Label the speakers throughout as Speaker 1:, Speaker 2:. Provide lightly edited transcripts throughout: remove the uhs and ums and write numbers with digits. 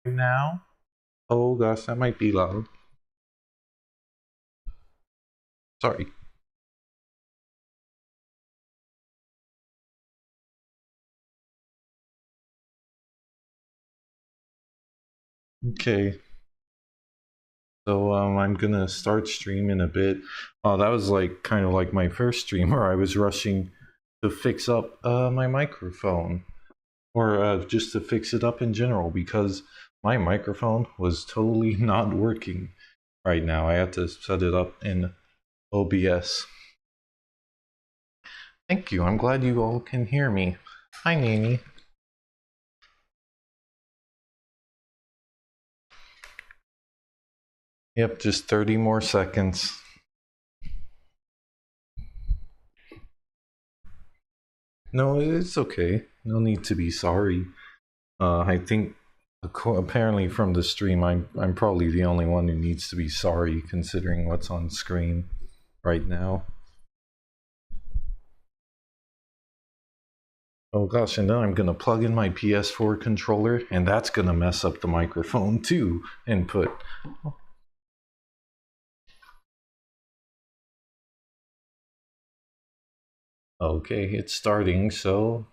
Speaker 1: now. Oh gosh, that might be loud. Sorry. Okay. So I'm gonna start stream in a bit. That was like kind of like my first stream where I was rushing to fix up my microphone, or just to fix it up in general, because my microphone was totally not working right now. I had to set it up in OBS. Thank you. I'm glad you all can hear me. Hi, Nini. Yep, just 30 more seconds. No, it's okay. No need to be sorry. I think apparently from the stream, I'm probably the only one who needs to be sorry, considering what's on screen right now. Oh gosh, and then I'm gonna plug in my PS4 controller, and that's gonna mess up the microphone too. Input. Okay, it's starting, so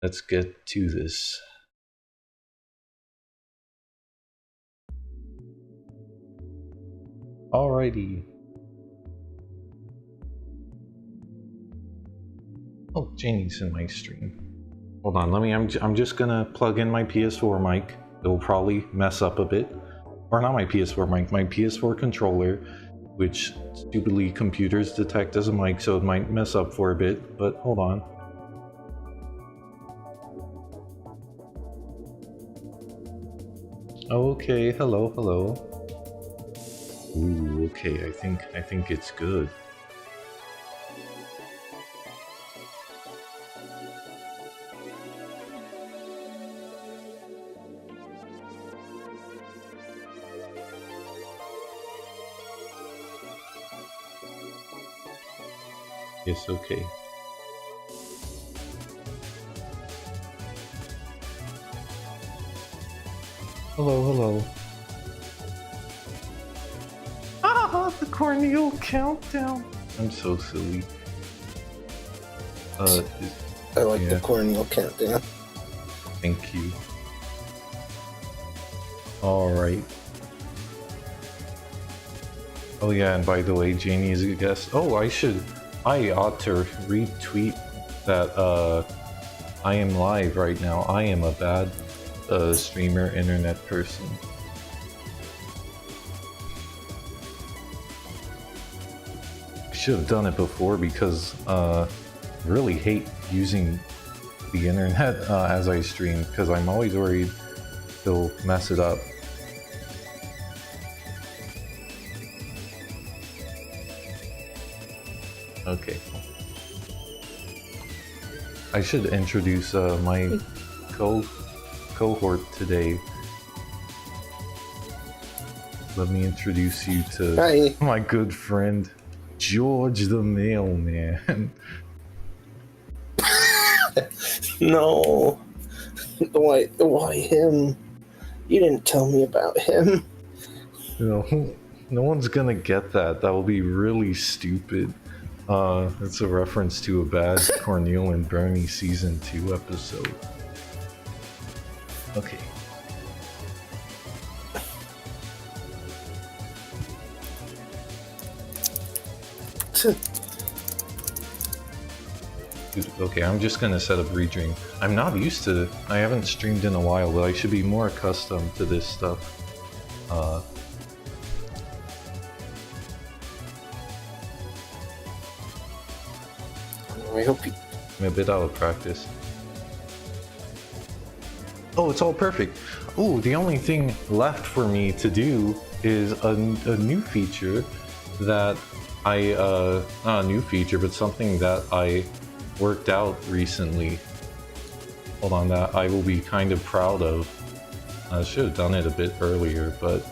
Speaker 1: let's get to this. Alrighty. Oh, Janie's in my stream. Hold on, I'm just gonna plug in my PS4 mic. It'll probably mess up a bit. Or not my PS4 mic, my PS4 controller, which stupidly computers detect as a mic, so it might mess up for a bit, but hold on. Okay, hello. Ooh, okay, I think it's good. Yes, okay. Hello. Ah, the corneal countdown. I'm so silly.
Speaker 2: I like the corneal countdown.
Speaker 1: Thank you. Alright. Oh yeah, and by the way, Janie is a guest. Oh, I ought to retweet that I am live right now. I am a bad streamer internet person. I should have done it before, because I really hate using the internet as I stream, because I'm always worried they'll mess it up. Okay. I should introduce my cohort today. Let me introduce you to
Speaker 2: Hi.
Speaker 1: My good friend, George the Mailman.
Speaker 2: No. Why him? You didn't tell me about him.
Speaker 1: No one's gonna get that. That will be really stupid. It's a reference to a bad Cornel and Bernie season 2 episode. Okay. Okay, I'm just gonna set up redream. I'm not used to. I haven't streamed in a while, but I should be more accustomed to this stuff.
Speaker 2: I hope you...
Speaker 1: I'm a bit out of practice. Oh, it's all perfect. Oh, the only thing left for me to do is a new feature that not a new feature, but something that I worked out recently. Hold on, that I will be kind of proud of. I should have done it a bit earlier, but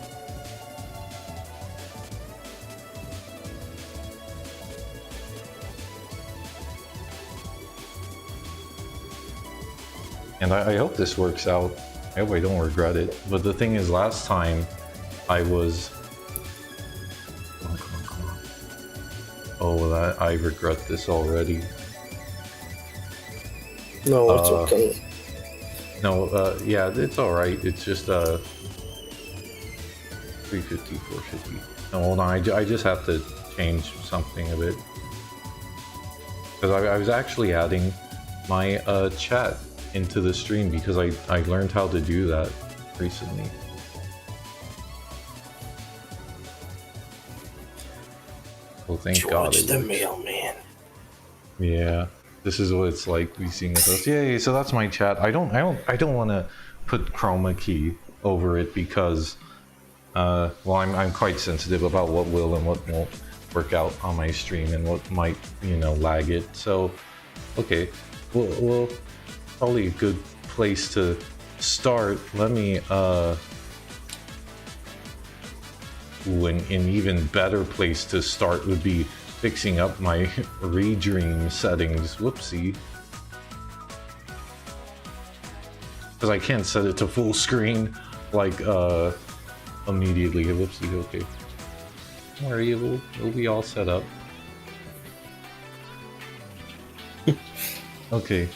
Speaker 1: and I hope this works out. I hope I don't regret it. But the thing is, last time I was... Come on, come on, come on. Oh, that, I regret this already.
Speaker 2: No, it's okay.
Speaker 1: No, yeah, it's alright. It's just, 350, 450. No, hold on, I just have to change something a bit. Because I was actually adding my, chat into the stream because I learned how to do that recently. Well, thank God
Speaker 2: George
Speaker 1: it
Speaker 2: the
Speaker 1: works.
Speaker 2: mailman.
Speaker 1: Yeah, this is what it's like we seeing with us. Yeah, so that's my chat. I don't want to put chroma key over it because, well, I'm quite sensitive about what will and what won't work out on my stream and what might, you know, lag it. So, okay, well, probably a good place to start. Let me, ooh, an even better place to start would be fixing up my Redream settings. Whoopsie. Because I can't set it to full screen, like, immediately. Whoopsie, okay. Don't worry, we'll be all set up. Okay. I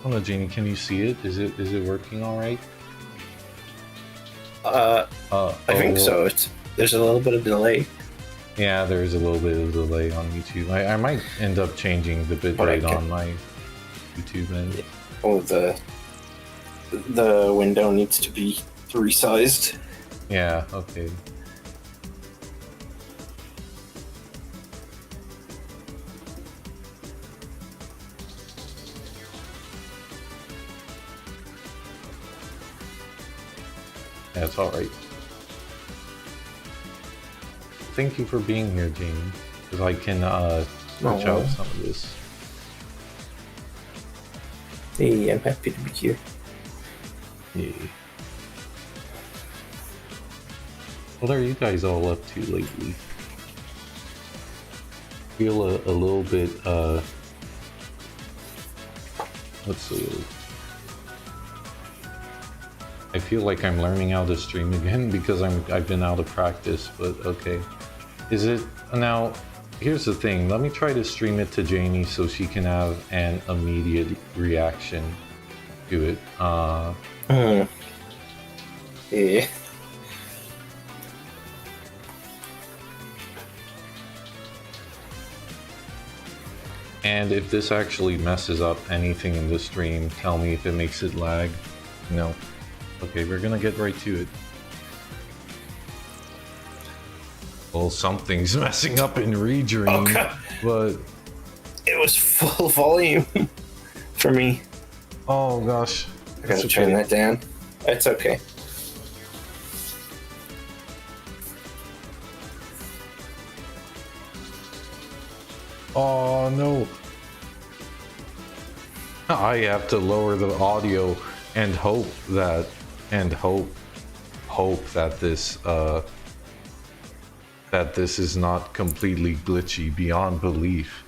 Speaker 1: don't know, Janie, can you see it? Is it working alright?
Speaker 2: I think so. There's a little bit of delay.
Speaker 1: Yeah, there's a little bit of delay on YouTube. I might end up changing the bitrate on my YouTube end.
Speaker 2: Oh, the window needs to be resized.
Speaker 1: Yeah, okay. Yeah, it's alright. Thank you for being here, Jamie, because I can switch out some of this.
Speaker 2: Hey, I'm happy to be here.
Speaker 1: Yeah. What are you guys all up to lately? Feel a little bit let's see. I feel like I'm learning how to stream again because I've been out of practice, but okay. Is it now? Here's the thing. Let me try to stream it to Janie so she can have an immediate reaction to it.
Speaker 2: Yeah.
Speaker 1: And if this actually messes up anything in the stream, tell me if it makes it lag. No. Okay, we're gonna get right to it. Well, something's messing up in Redream, but...
Speaker 2: It was full volume for me.
Speaker 1: Oh gosh.
Speaker 2: I gotta turn that down. It's okay.
Speaker 1: Oh no. I have to lower the audio and hope that this is not completely glitchy beyond belief.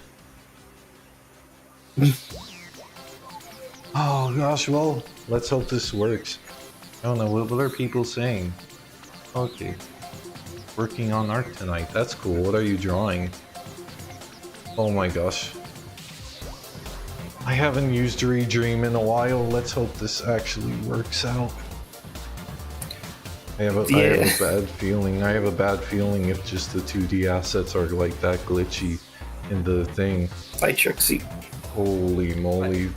Speaker 1: Oh gosh, well, let's hope this works. I don't know, what are people saying? Okay. Working on art tonight, that's cool. What are you drawing? Oh my gosh. I haven't used Redream in a while. Let's hope this actually works out. I have a bad feeling. I have a bad feeling if just the 2D assets are like that glitchy in the thing.
Speaker 2: Hi, Trixie.
Speaker 1: Holy moly.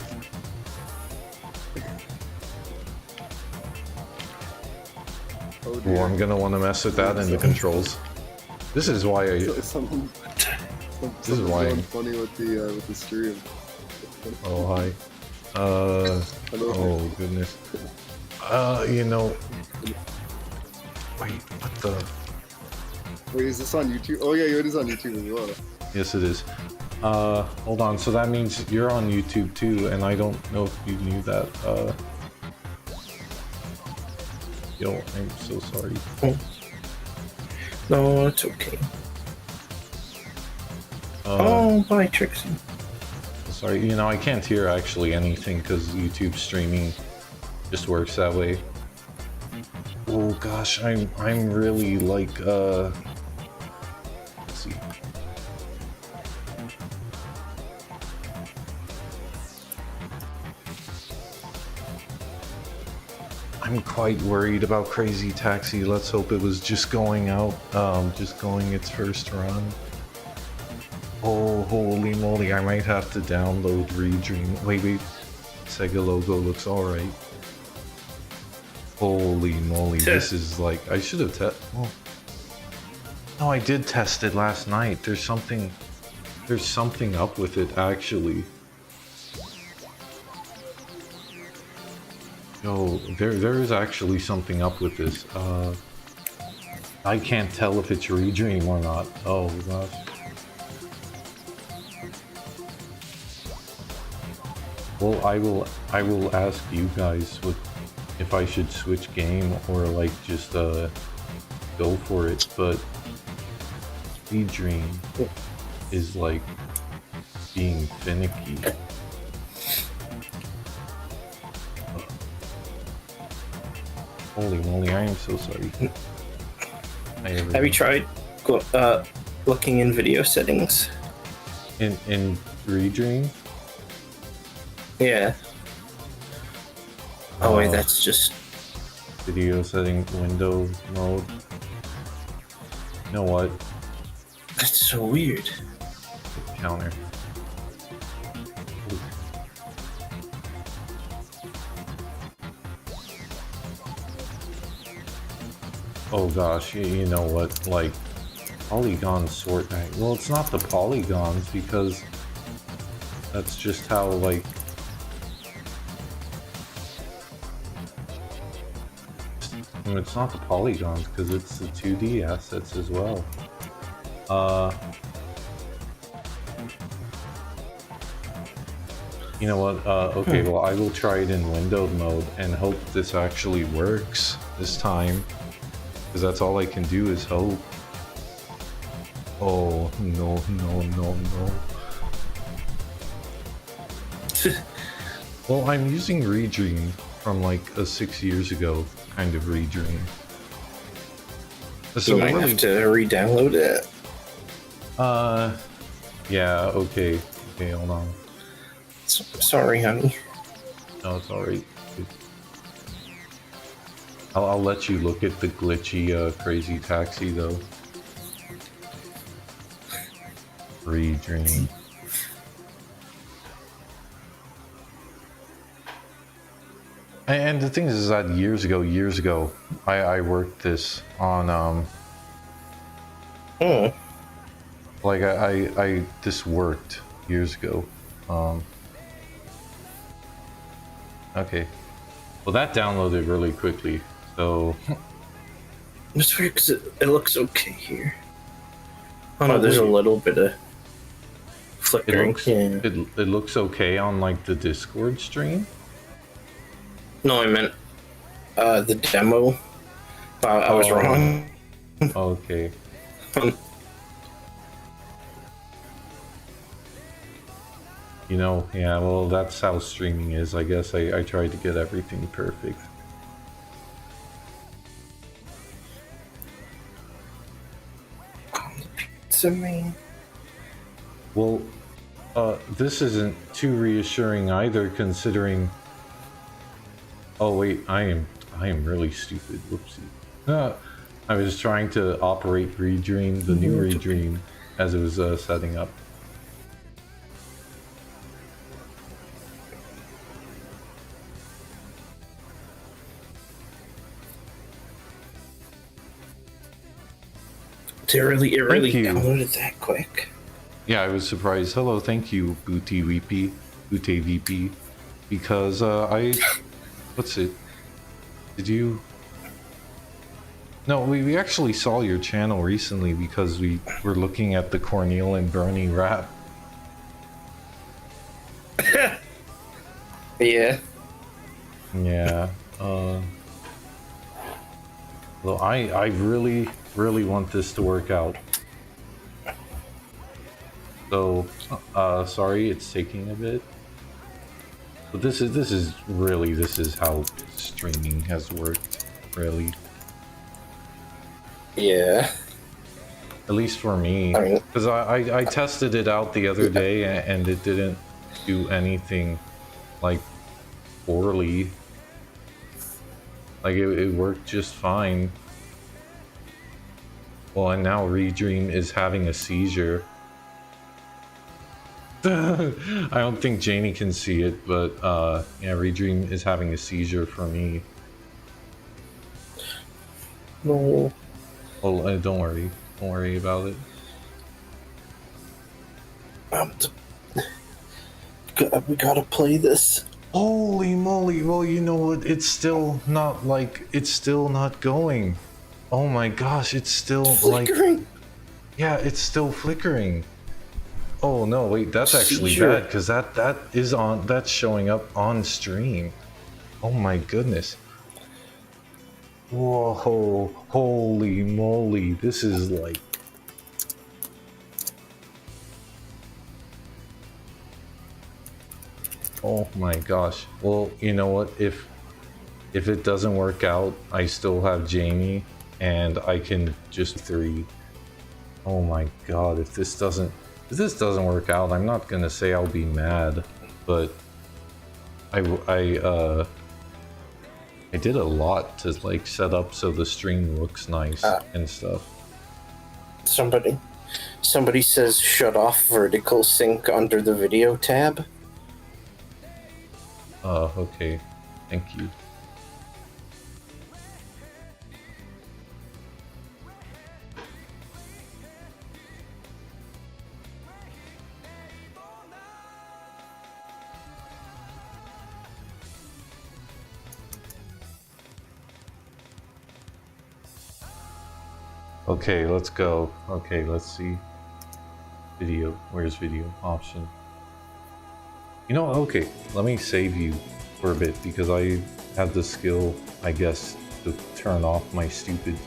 Speaker 1: Oh, I'm gonna want to mess with that in the controls. This is why I... This is why I'm
Speaker 3: funny with the stream.
Speaker 1: Oh, hi. Oh, goodness. You know... Wait, what the...
Speaker 3: Wait, is this on YouTube? Oh yeah, it is on YouTube as well.
Speaker 1: Yes, it is. Hold on, so that means you're on YouTube too, and I don't know if you knew that. Yo, I'm so sorry.
Speaker 2: No, it's okay. Oh, bye, Trixie.
Speaker 1: Sorry, you know, I can't hear actually anything because YouTube streaming just works that way. Oh gosh, I'm really like let's see. I'm quite worried about Crazy Taxi. Let's hope it was just going out, just going its first run. Oh, holy moly, I might have to download Redream. Wait, Sega logo looks alright. Holy moly, this is like, I should have well, no, I did test it last night. There's something up with it, actually. Yo, there is actually something up with this. I can't tell if it's Redream or not. Oh gosh. Well, I will ask you guys if I should switch game or like just go for it, but Redream is like being finicky. Holy moly, I am so sorry.
Speaker 2: Have you tried looking in video settings?
Speaker 1: In Redream?
Speaker 2: Yeah. Oh wait, that's just
Speaker 1: video setting window mode. You know what?
Speaker 2: that's so weird.
Speaker 1: Counter. Oh gosh, you know what? Like, polygon sort. Well, it's not the polygons because that's just how like. I mean, it's not the polygons because it's the 2D assets as well. You know what? Okay, well, I will try it in windowed mode and hope this actually works this time. Because that's all I can do is hope. Oh, no. Well, I'm using Redream from like a 6 years ago kind of Redream.
Speaker 2: So you might have to re-download it.
Speaker 1: Yeah, okay. Okay, hold on.
Speaker 2: Sorry, honey.
Speaker 1: No, it's alright. I'll let you look at the glitchy, Crazy Taxi, though. Redream. And the thing is that years ago, I worked this on, like, this worked years ago. Okay. Well, that downloaded really quickly. So
Speaker 2: it's weird because it looks okay here. Oh no, there's a little bit of flickering.
Speaker 1: It looks okay on like the Discord stream.
Speaker 2: No, I meant the demo. I was wrong.
Speaker 1: Okay. You know, yeah, well, that's how streaming is. I guess I tried to get everything perfect.
Speaker 2: Pizza man.
Speaker 1: Well, this isn't too reassuring either, considering. Oh wait, I am really stupid. Whoopsie. I was trying to operate Redream, the new Redream, as it was setting up.
Speaker 2: It really downloaded that quick.
Speaker 1: Yeah, I was surprised. Hello, thank you, Booty VP, because what's it? Did you? No, we actually saw your channel recently because we were looking at the Cornel and Bernie rap.
Speaker 2: Yeah.
Speaker 1: Yeah. Well, I really want this to work out. So, sorry, it's taking a bit. But this is how streaming has worked, really.
Speaker 2: Yeah.
Speaker 1: At least for me.
Speaker 2: I mean,
Speaker 1: Because I tested it out the other day and it didn't do anything like poorly. Like it worked just fine. Well, and now Redream is having a seizure. I don't think Janie can see it, but yeah, Redream is having a seizure for me.
Speaker 2: no.
Speaker 1: Oh, don't worry about it.
Speaker 2: We gotta play this.
Speaker 1: Holy moly! Well, you know what? It's still not going. Oh my gosh! It's still
Speaker 2: Flickering.
Speaker 1: like, yeah, it's still flickering. Oh no! Wait, that's actually
Speaker 2: Seizure.
Speaker 1: bad because that's showing up on stream. Oh my goodness! Whoa! Holy moly! This is like. Oh my gosh. Well, you know what? If it doesn't work out, I still have Jamie and I can just 3. Oh my god, if this doesn't work out, I'm not going to say I'll be mad, but I did a lot to like set up so the stream looks nice and stuff.
Speaker 2: Somebody says shut off vertical sync under the video tab.
Speaker 1: Okay. Thank you. Okay, let's go. Okay, let's see. Video. Where's video? Option. You know, okay, let me save you for a bit because I have the skill, I guess, to turn off my stupid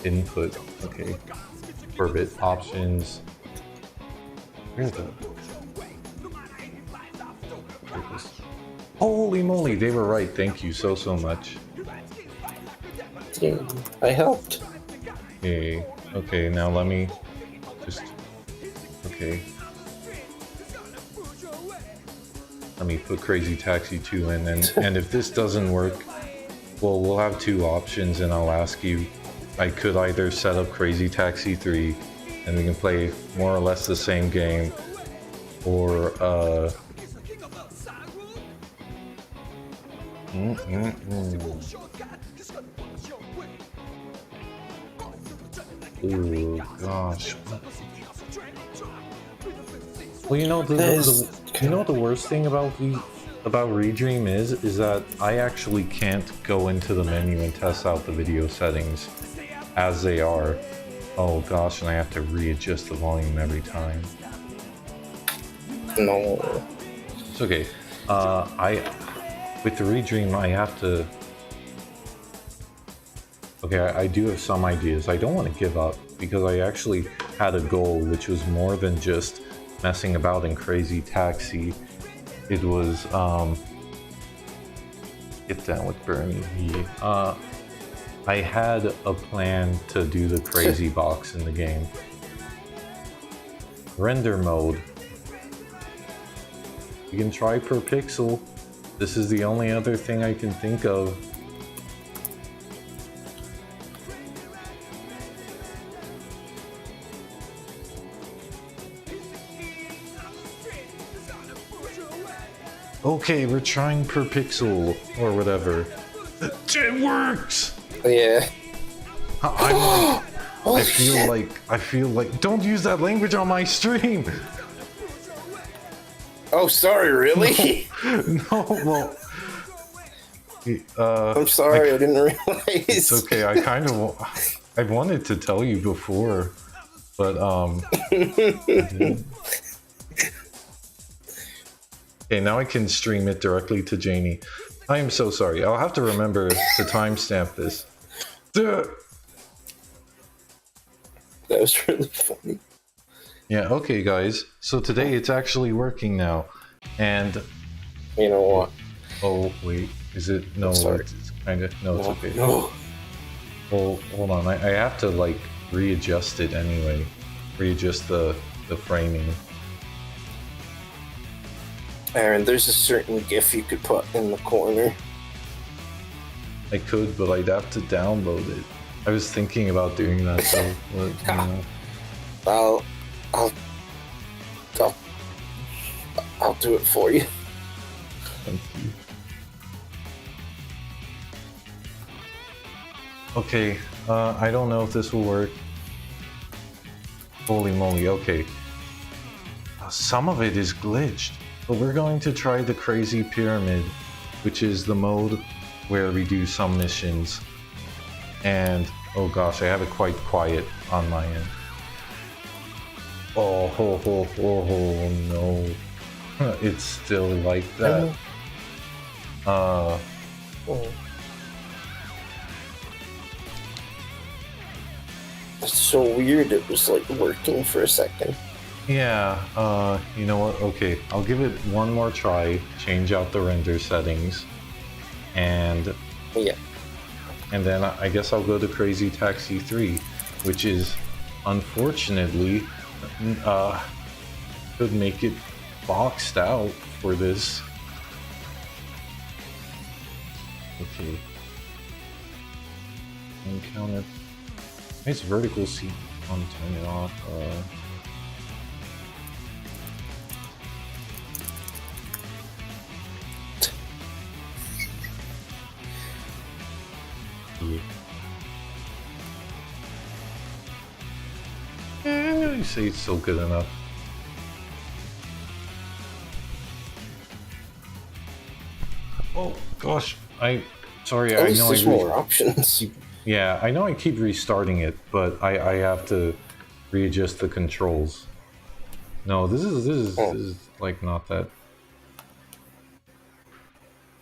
Speaker 1: input. Okay. For a bit. Options. Where's the... Holy moly, they were right. Thank you so much.
Speaker 2: Yeah, I helped.
Speaker 1: Okay, okay, now let me just... Okay. Let me put Crazy Taxi 2 in, and if this doesn't work, well, we'll have 2 options, and I'll ask you. I could either set up Crazy Taxi 3, and we can play more or less the same game, or, Oh gosh. Well, you know the worst thing about Redream is that I actually can't go into the menu and test out the video settings as they are. Oh gosh, and I have to readjust the volume every time.
Speaker 2: No.
Speaker 1: It's okay. With the Redream, I have to. Okay, I do have some ideas. I don't want to give up because I actually had a goal, which was more than just messing about in Crazy Taxi. It was get down with Bernie. I had a plan to do the crazy box in the game. Render mode. You can try per pixel. This is the only other thing I can think of. Okay, we're trying per pixel or whatever. It works.
Speaker 2: Yeah.
Speaker 1: I feel like don't use that language on my stream.
Speaker 2: Oh, sorry, really?
Speaker 1: No, well,
Speaker 2: I'm sorry, I didn't realize.
Speaker 1: It's okay. I wanted to tell you before, but Okay, now I can stream it directly to Janie. I am so sorry. I'll have to remember to timestamp this.
Speaker 2: That was really funny.
Speaker 1: Yeah, okay guys. So today it's actually working now. And
Speaker 2: You know what?
Speaker 1: oh wait, is it? No,
Speaker 2: Sorry.
Speaker 1: it's kind of no, it's okay.
Speaker 2: No.
Speaker 1: Well, hold on. I have to like readjust it anyway. Readjust the framing.
Speaker 2: Aaron, there's a certain GIF you could put in the corner.
Speaker 1: I could, but I'd have to download it. I was thinking about doing that, so
Speaker 2: I'll do it for you.
Speaker 1: Thank you. Okay, I don't know if this will work. Holy moly, okay. Some of it is glitched, but we're going to try the Crazy Pyramid, which is the mode where we do some missions. And, oh gosh, I have it quite quiet on my end. Oh no. It's still like that.
Speaker 2: It's so weird it was like working for a second.
Speaker 1: Yeah, you know what? Okay, I'll give it one more try, change out the render settings, and
Speaker 2: Yeah.
Speaker 1: and then I guess I'll go to Crazy Taxi 3, which is unfortunately could make it boxed out for this. Okay. Encounter. It's vertical seat on, turn it off. You say it's still good enough. Oh gosh, sorry.
Speaker 2: At
Speaker 1: I
Speaker 2: least
Speaker 1: know
Speaker 2: there's more options.
Speaker 1: Yeah, I know I keep restarting it, but I have to readjust the controls. No, this is like not that.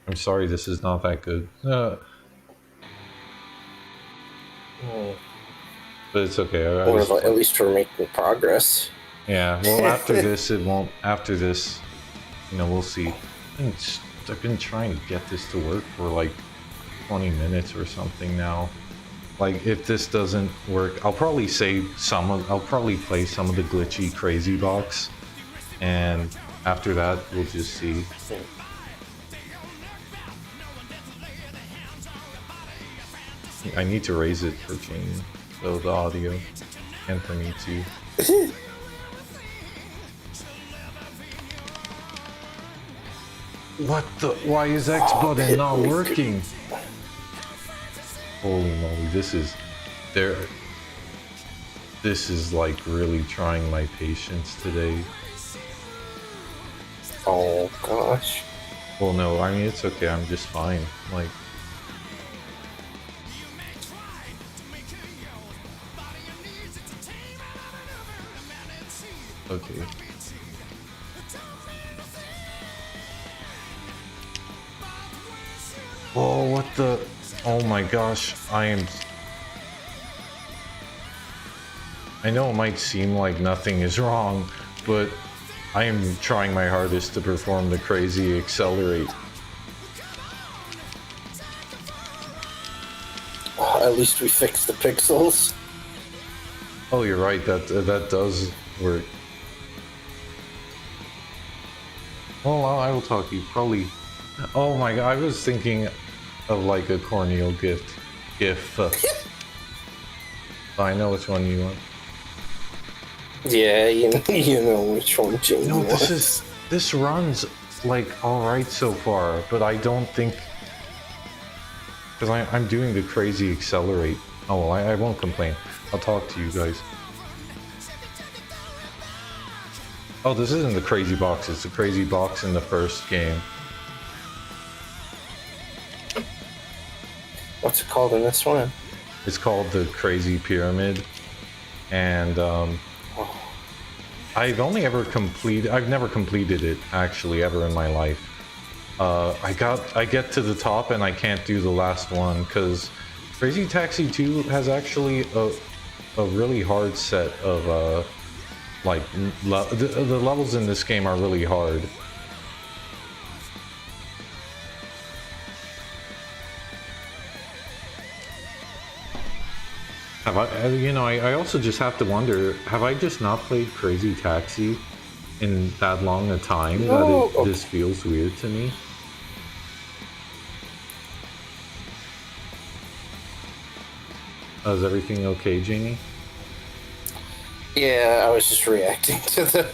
Speaker 1: I'm sorry, this is not that good. But it's okay.
Speaker 2: At least we're making progress.
Speaker 1: Yeah, well, after this, it won't. After this, you know, we'll see. I've been trying to get this to work for like 20 minutes or something now. Like, if this doesn't work, I'll probably I'll probably play some of the glitchy crazy box, and after that, we'll just see. I need to raise it for Jane, so the audio, and for me too. What the? Why is X button not working? Holy moly, this is like really trying my patience today.
Speaker 2: Oh gosh.
Speaker 1: Well, no, I mean, it's okay, I'm just fine. Like, okay. Oh, what the? Oh my gosh, I know it might seem like nothing is wrong, but I am trying my hardest to perform the crazy accelerate.
Speaker 2: At least we fixed the pixels.
Speaker 1: Oh, you're right, that does work. Well, I will talk to you, probably. Oh my god, I was thinking of like a cornmeal gift. I know which one you want.
Speaker 2: Yeah, you know which one Jane
Speaker 1: No,
Speaker 2: wants.
Speaker 1: this runs like alright so far, but I don't think, because I'm doing the crazy accelerate. Oh well, I won't complain. I'll talk to you guys. Oh, this isn't the crazy box, it's the crazy box in the first game.
Speaker 2: What's it called in this one?
Speaker 1: It's called the Crazy Pyramid, and I've never completed it actually ever in my life. I get to the top and I can't do the last one because Crazy Taxi 2 has actually a really hard set of like the levels in this game are really hard. Have I, you know, I also just have to wonder, have I just not played Crazy Taxi in that long a time that
Speaker 2: No.
Speaker 1: it just feels weird to me? Is everything okay, Jamie?
Speaker 2: Yeah, I was just reacting to the.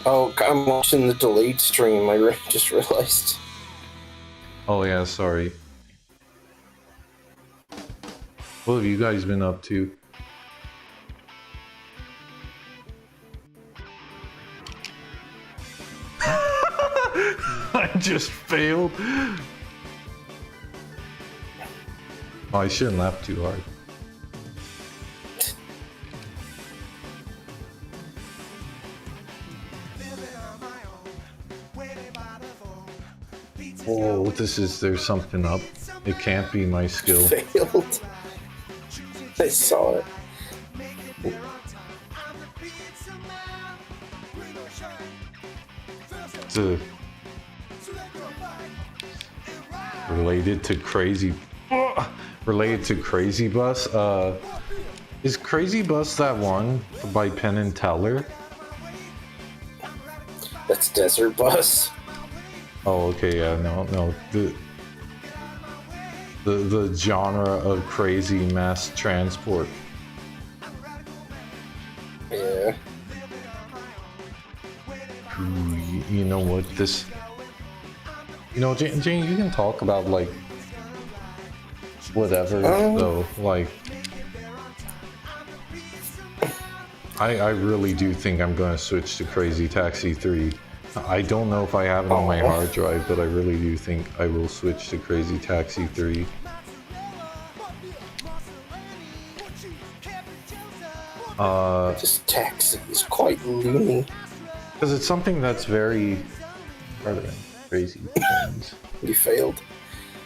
Speaker 2: Oh, I'm watching the delayed stream. I just realized.
Speaker 1: Oh yeah, sorry. What have you guys been up to? I just failed. Oh, I shouldn't laugh too hard. Oh, there's something up. It can't be my skill.
Speaker 2: Failed. I saw it.
Speaker 1: It's related to Crazy Bus. Is Crazy Bus that one by Penn and Teller?
Speaker 2: That's Desert Bus.
Speaker 1: Oh, okay, yeah, no. The genre of crazy mass transport.
Speaker 2: Yeah.
Speaker 1: You know what, you know, Jane, you can talk about, like, whatever, though, like, I really do think I'm going to switch to Crazy Taxi 3. I don't know if I have it on my hard drive, but I really do think I will switch to Crazy Taxi 3.
Speaker 2: This taxi is quite loony.
Speaker 1: Because it's something that's very... Crazy planes.
Speaker 2: You failed.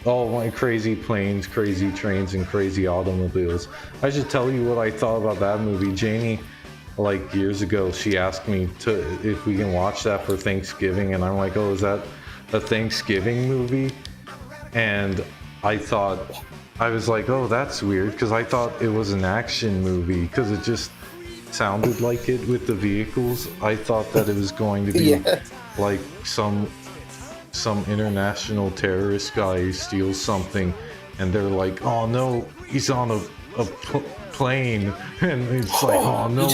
Speaker 1: Oh, my crazy planes, crazy trains, and crazy automobiles. I should tell you what I thought about that movie. Janie, like years ago, she asked me if we can watch that for Thanksgiving, and I'm like, oh, is that a Thanksgiving movie? And I was like, oh, that's weird, because I thought it was an action movie, because it just sounded like it with the vehicles. I thought that it was going to be like some international terrorist guy who steals something, and they're like, oh no, he's on a plane, and it's like, oh no,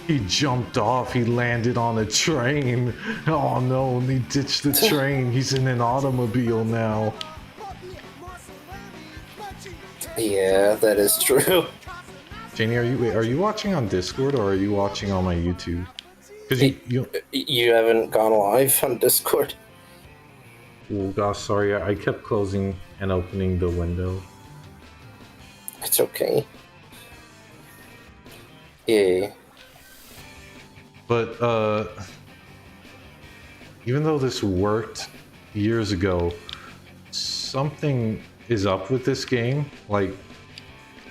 Speaker 1: he jumped off, he landed on a train, oh no, and he ditched the train, he's in an automobile now.
Speaker 2: Yeah, that is true.
Speaker 1: Janie, are you watching on Discord, or are you watching on my YouTube? Because
Speaker 2: you haven't gone live on Discord.
Speaker 1: Oh gosh, sorry, I kept closing and opening the window.
Speaker 2: It's okay. Yeah.
Speaker 1: But, even though this worked years ago, something is up with this game, like,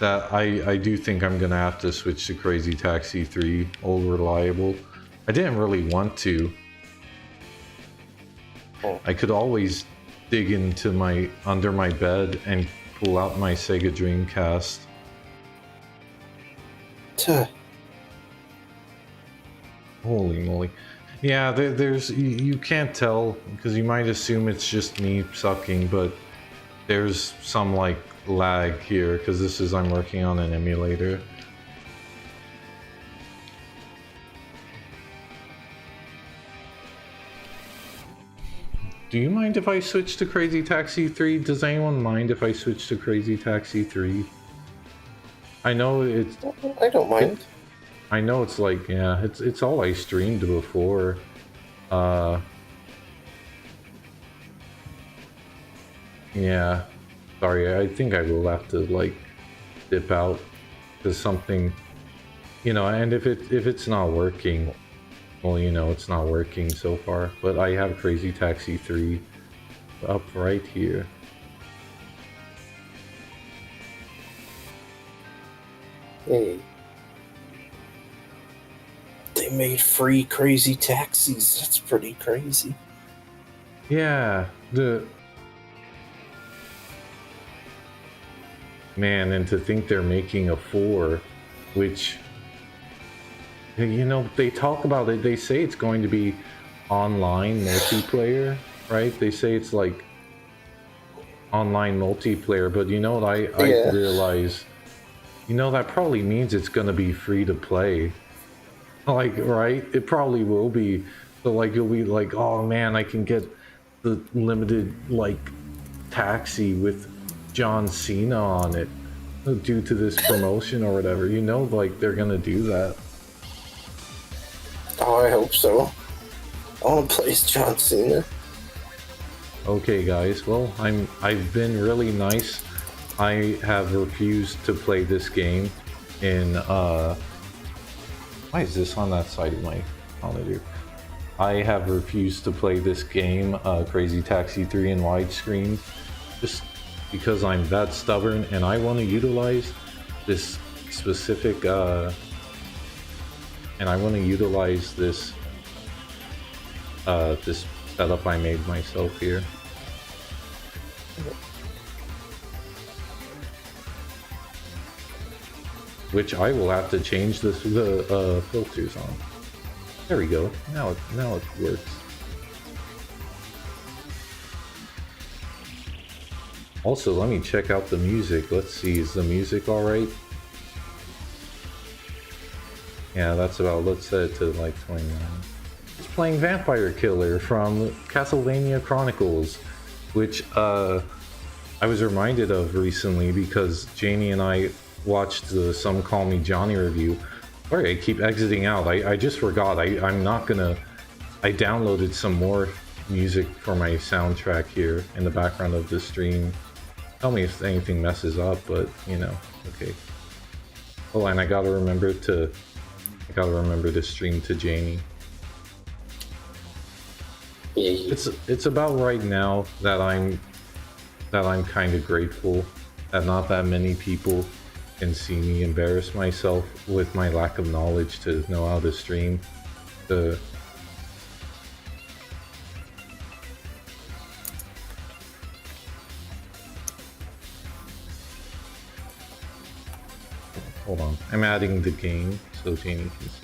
Speaker 1: that I do think I'm gonna have to switch to Crazy Taxi 3, Old Reliable. I didn't really want to. I could always dig into under my bed and pull out my Sega Dreamcast. Holy moly. Yeah, there's you can't tell, because you might assume it's just me sucking, but there's some like lag here, because I'm working on an emulator. Do you mind if I switch to Crazy Taxi 3? Does anyone mind if I switch to Crazy Taxi 3? I know it's...
Speaker 2: I don't mind.
Speaker 1: I know it's like, yeah, it's all I streamed before. Yeah. Sorry, I think I will have to, like, dip out to something, you know, and if it's not working, well, you know, it's not working so far, but I have Crazy Taxi 3 up right here.
Speaker 2: Hey. They made free Crazy Taxis. That's pretty crazy.
Speaker 1: Yeah, Man, and to think they're making a 4, which, you know, they talk about it. They say it's going to be online multiplayer, right? They say it's like online multiplayer, but you know what I realize, you know, that probably means it's going to be free to play. Like, right? It probably will be. So like, you'll be like, oh man, I can get the limited like taxi with John Cena on it due to this promotion or whatever. You know, like they're gonna do that.
Speaker 2: Oh, I hope so. I want to play as John Cena.
Speaker 1: Okay, guys. Well, I've been really nice. I have refused to play this game in why is this on that side of my monitor? I have refused to play this game, Crazy Taxi 3 in widescreen, just because I'm that stubborn and I want to utilize this specific and I want to utilize this this setup I made myself here. Which I will have to change the filters on. There we go. Now it works. Also, let me check out the music. Let's see, is the music alright? Yeah, that's about, let's set it to like 29. It's playing Vampire Killer from Castlevania Chronicles, which I was reminded of recently because Janie and I watched the Some Call Me Johnny review. Sorry, I keep exiting out. I just forgot. I'm not gonna... I downloaded some more music for my soundtrack here in the background of the stream. Tell me if anything messes up, but you know, okay. Oh, and I gotta remember to stream to Janie.
Speaker 2: Yeah.
Speaker 1: It's about right now that I'm kind of grateful that not that many people can see me embarrass myself with my lack of knowledge to know how to stream. Hold on, I'm adding the game so Janie can see.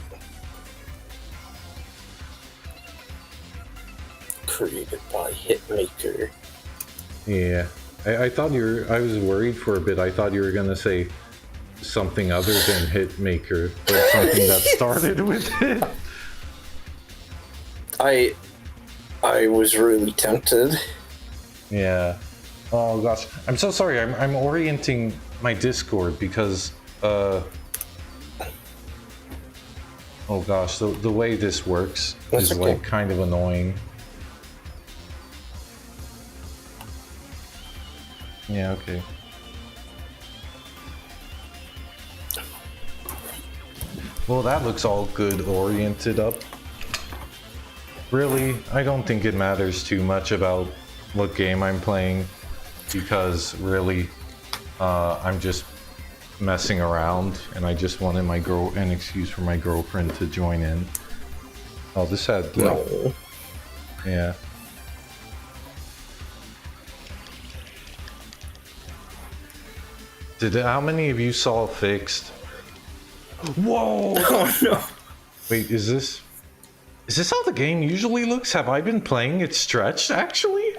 Speaker 2: Created by Hitmaker.
Speaker 1: Yeah, I thought I was worried for a bit. I thought you were gonna say something other than Hitmaker, but something that started with it.
Speaker 2: I was really tempted.
Speaker 1: Yeah. Oh gosh, I'm so sorry. I'm orienting my Discord because oh gosh, the way this works
Speaker 2: That's
Speaker 1: is
Speaker 2: okay.
Speaker 1: like kind of annoying. Yeah, okay. Well, that looks all good oriented up. Really, I don't think it matters too much about what game I'm playing because really, I'm just messing around and I just wanted an excuse for my girlfriend to join in. Oh, this had like,
Speaker 2: No.
Speaker 1: yeah. How many of you saw Fixed? Whoa!
Speaker 2: Oh no.
Speaker 1: Wait, is this how the game usually looks? Have I been playing it stretched, actually?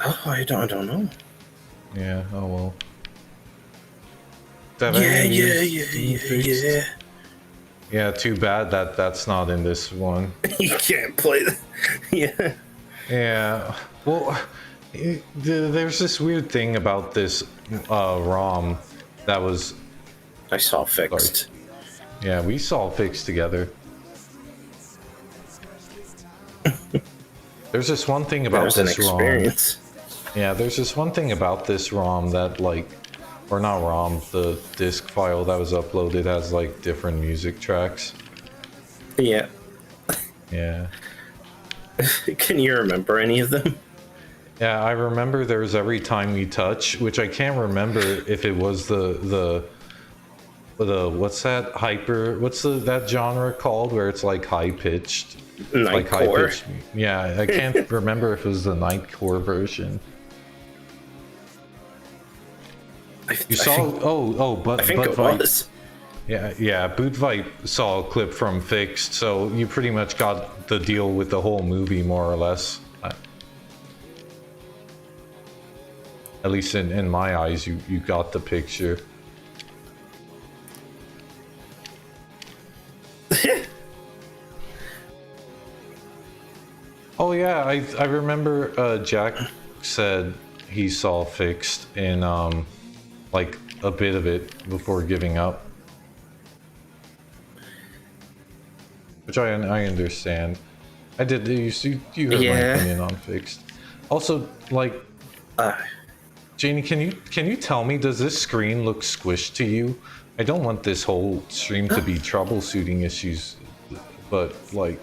Speaker 2: Oh, I don't know.
Speaker 1: Yeah, oh well.
Speaker 2: Yeah.
Speaker 1: Yeah, too bad that's not in this one.
Speaker 2: You can't play that. Yeah.
Speaker 1: Yeah, well, there's this weird thing about this ROM that was...
Speaker 2: I saw Fixed.
Speaker 1: Yeah, we saw Fixed together. There's this one thing
Speaker 2: That
Speaker 1: about
Speaker 2: was an
Speaker 1: this ROM.
Speaker 2: experience.
Speaker 1: Yeah, there's this one thing about this ROM that like, or not ROM, the disc file that was uploaded has like different music tracks.
Speaker 2: Yeah.
Speaker 1: Yeah.
Speaker 2: Can you remember any of them?
Speaker 1: Yeah, I remember there's Every Time We Touch, which I can't remember if it was the what's that that genre called where it's like high pitched, like high
Speaker 2: Nightcore.
Speaker 1: pitched. Yeah, I can't remember if it was the Nightcore version. You saw? But
Speaker 2: I think it
Speaker 1: Vipe.
Speaker 2: was.
Speaker 1: Yeah. Boot Vipe saw a clip from Fixed, so you pretty much got the deal with the whole movie, more or less. At least in my eyes, you got the picture. Oh yeah, I remember Jack said he saw Fixed in like a bit of it before giving up, which I understand. I did. You heard my opinion on Fixed. Also, like, Janie, can you tell me, does this screen look squished to you? I don't want this whole stream to be troubleshooting issues, but like,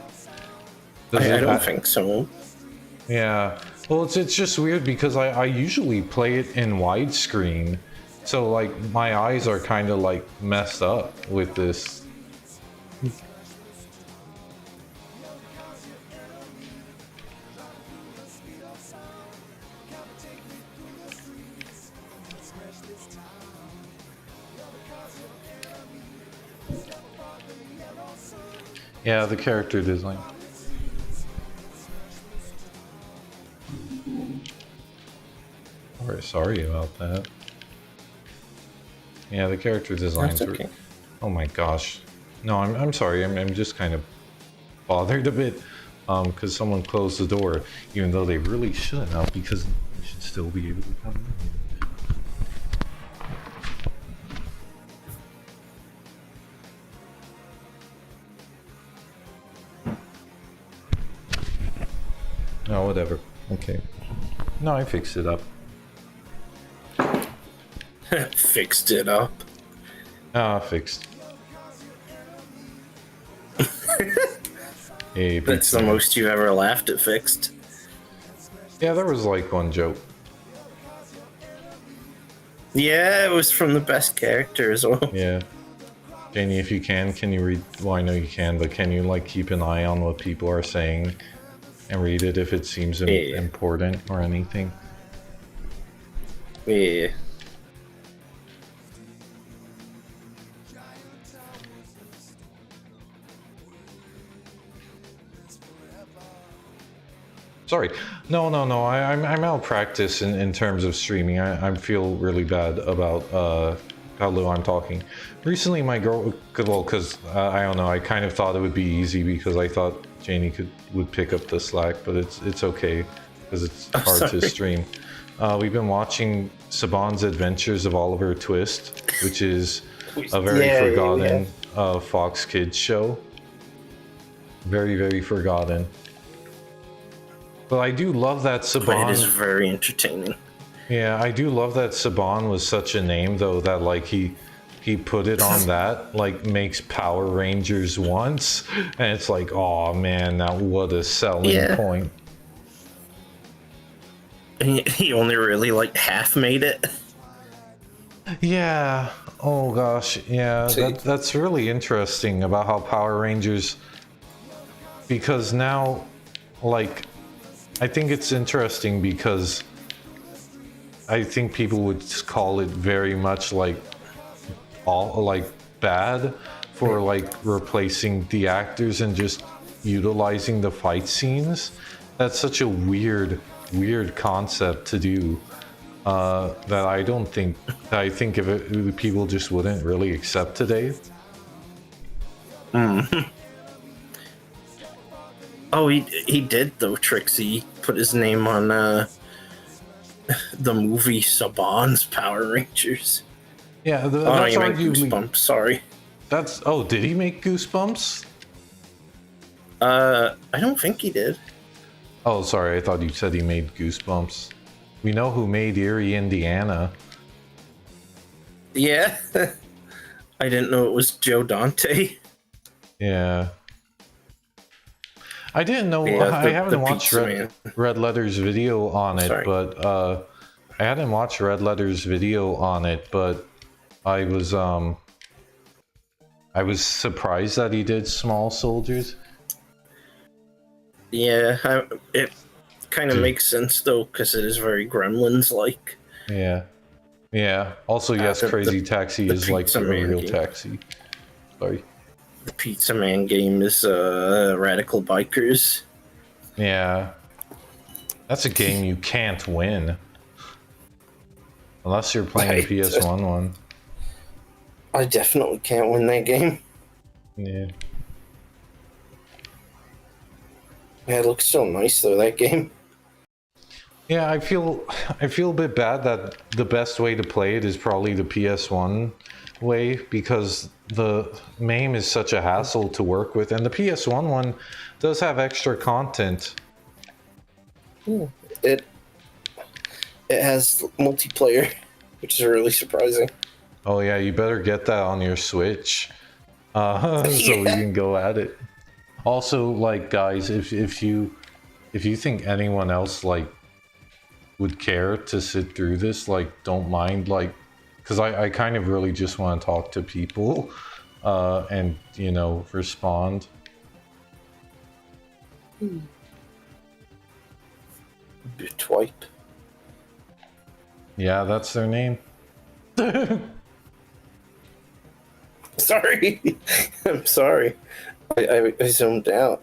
Speaker 2: I don't think so.
Speaker 1: Yeah, well, it's just weird because I usually play it in widescreen, so like my eyes are kind of like messed up with this. Yeah, the character design. Sorry about that. Yeah, the character designs
Speaker 2: That's okay.
Speaker 1: Oh my gosh. No, I'm sorry. I'm just kind of bothered a bit because someone closed the door, even though they really shouldn't have, because you should still be able to come in. No, whatever. Okay. No, I fixed it up.
Speaker 2: Fixed it up.
Speaker 1: Fixed. Hey,
Speaker 2: That's the most you ever laughed at Fixed.
Speaker 1: Yeah, there was like one joke.
Speaker 2: Yeah, it was from the best character as well.
Speaker 1: Yeah. Janie, if you can you read? Well, I know you can, but can you like keep an eye on what people are saying and read it if it seems important or anything?
Speaker 2: Yeah.
Speaker 1: Sorry. No. I'm out of practice in terms of streaming. I feel really bad about how low I'm talking. Recently, my girl, well, because I don't know, I kind of thought it would be easy because I thought Janie would pick up the slack, but it's okay because it's hard to stream. We've been watching Saban's Adventures of Oliver Twist, which is a very forgotten Fox Kids show. Very, very forgotten. But I do love that Saban.
Speaker 2: It is very entertaining.
Speaker 1: Yeah, I do love that Saban was such a name, though, that like he put it on that, like makes Power Rangers once, and it's like, oh man, now what a selling point.
Speaker 2: And he only really like half made it.
Speaker 1: Yeah. Oh gosh. Yeah. That's really interesting about how Power Rangers. Because now, like, I think it's interesting because I think people would call it very much like bad for like replacing the actors and just utilizing the fight scenes. That's such a weird concept to do that I think if people just wouldn't really accept today.
Speaker 2: Oh, he did though. Trixie put his name on the movie Saban's Power Rangers.
Speaker 1: Yeah,
Speaker 2: that's you meant Goosebumps. Sorry.
Speaker 1: Did he make Goosebumps?
Speaker 2: I don't think he did.
Speaker 1: Oh, sorry. I thought you said he made Goosebumps. We know who made Erie, Indiana.
Speaker 2: Yeah. I didn't know it was Joe Dante.
Speaker 1: Yeah. I didn't know. I haven't watched Red Letter's video on it, but I hadn't watched Red Letter's video on it, but I was surprised that he did Small Soldiers.
Speaker 2: Yeah, it kind of makes sense though, because it is very Gremlins-like.
Speaker 1: Yeah, Yeah. Also, yes,
Speaker 2: the-
Speaker 1: Crazy Taxi
Speaker 2: the
Speaker 1: is like
Speaker 2: Pizza
Speaker 1: the
Speaker 2: Man
Speaker 1: real
Speaker 2: game.
Speaker 1: taxi. Sorry.
Speaker 2: The Pizza Man game is Radical Bikers.
Speaker 1: Yeah. That's a game you can't win. Unless you're playing the
Speaker 2: Right.
Speaker 1: PS1 one.
Speaker 2: I definitely can't win that game.
Speaker 1: Yeah.
Speaker 2: Yeah, it looks so nice though, that game.
Speaker 1: Yeah, I feel a bit bad that the best way to play it is probably the PS1 way, because the MAME is such a hassle to work with, and the PS1 one does have extra content.
Speaker 2: It has multiplayer, which is really surprising.
Speaker 1: Oh yeah, you better get that on your Switch, so we
Speaker 2: Yeah.
Speaker 1: can go at it. Also, like guys, if you think anyone else like would care to sit through this, like don't mind, like, because I kind of really just want to talk to people, and you know, respond.
Speaker 2: Bitwipe.
Speaker 1: Yeah, that's their name.
Speaker 2: Sorry. I'm sorry. I zoomed out.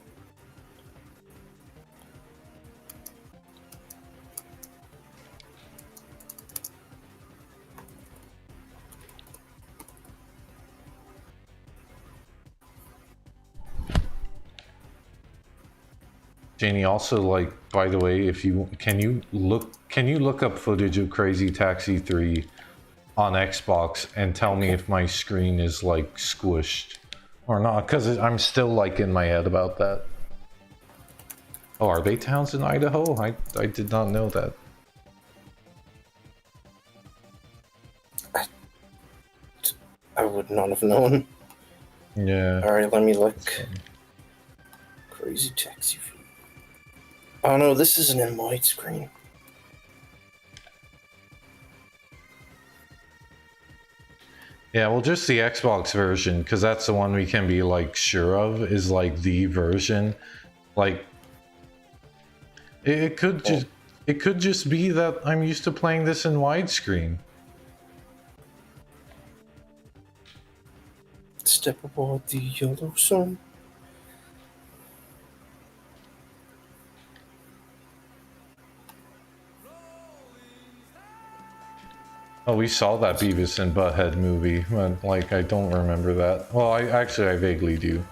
Speaker 1: Janie, also, like, by the way, if you can you look up footage of Crazy Taxi 3 on Xbox and tell me if my screen is like squished or not, because I'm still like in my head about that. Oh, are they towns in Idaho? I did not know that.
Speaker 2: I would not have known.
Speaker 1: Yeah.
Speaker 2: Alright, let me look. Crazy Taxi. Oh no, this isn't in widescreen.
Speaker 1: Yeah, well, just the Xbox version, because that's the one we can be like sure of is like the version. Like, it could just be that I'm used to playing this in widescreen.
Speaker 2: Step aboard the yellow sun.
Speaker 1: Oh, we saw that Beavis and Butthead movie, but like I don't remember that. Well, I vaguely do.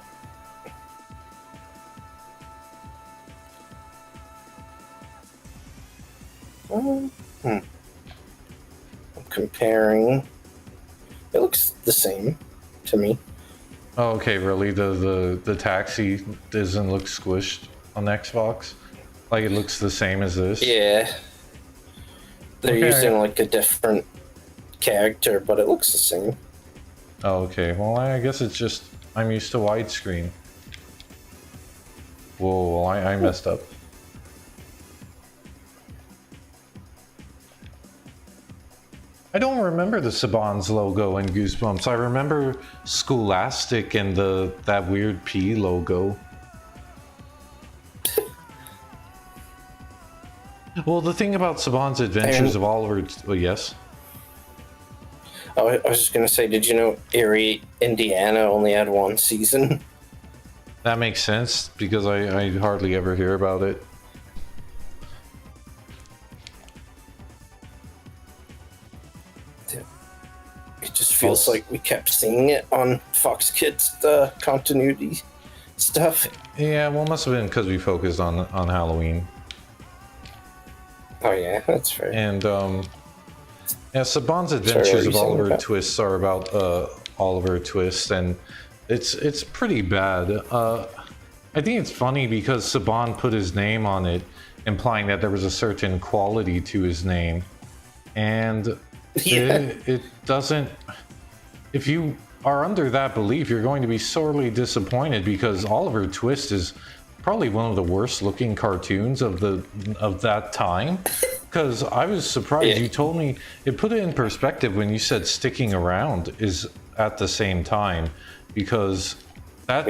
Speaker 2: I'm comparing. It looks the same to me.
Speaker 1: Oh, okay, really? The taxi doesn't look squished on Xbox? Like it looks the same as this?
Speaker 2: Yeah. They're
Speaker 1: Okay,
Speaker 2: using like a different character, but it looks the same.
Speaker 1: Oh, okay. Well, I guess it's just I'm used to widescreen. Whoa, I messed up. I don't remember the Saban's logo in Goosebumps. I remember Scholastic and that weird P logo. Well, the thing about Saban's Adventures of Oliver... Oh, yes?
Speaker 2: Oh, I was just gonna say, did you know Erie, Indiana only had one season?
Speaker 1: That makes sense, because I hardly ever hear about it.
Speaker 2: It just feels like we kept seeing it on Fox Kids, the continuity stuff.
Speaker 1: Yeah, well, it must have been because we focused on Halloween.
Speaker 2: Oh yeah, that's fair.
Speaker 1: And, yeah, Saban's Adventures of Oliver
Speaker 2: that.
Speaker 1: Twist are about Oliver Twist, and it's pretty bad. I think it's funny because Saban put his name on it, implying that there was a certain quality to his name, and
Speaker 2: Yeah.
Speaker 1: it doesn't. If you are under that belief, you're going to be sorely disappointed, because Oliver Twist is probably one of the worst looking cartoons of that time. Because I was surprised you told me, it put it in perspective when you said Sticking Around is at the same time, because that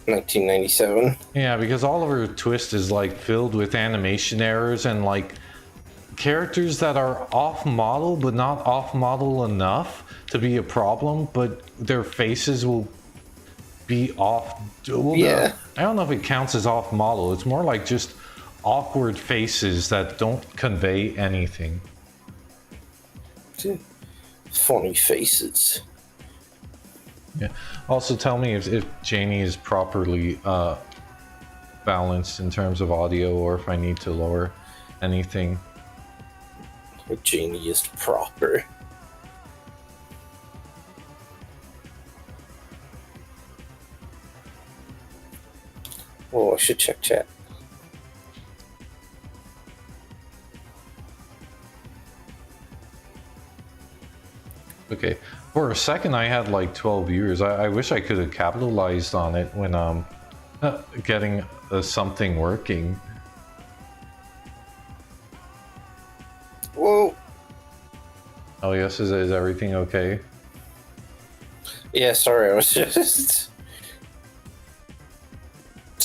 Speaker 2: 1997.
Speaker 1: yeah, because Oliver Twist is like filled with animation errors, and like characters that are off model, but not off model enough to be a problem, but their faces will be off. Well,
Speaker 2: Yeah.
Speaker 1: I don't know if it counts as off model. It's more like just awkward faces that don't convey anything.
Speaker 2: Funny faces.
Speaker 1: Yeah. Also, tell me if Janie is properly balanced in terms of audio, or if I need to lower anything.
Speaker 2: Janie is proper. Oh, I should check chat.
Speaker 1: Okay. For a second, I had like 12 viewers. I wish I could have capitalized on it when getting something working.
Speaker 2: Whoa.
Speaker 1: Oh yes, is everything okay?
Speaker 2: Yeah, sorry, I was just...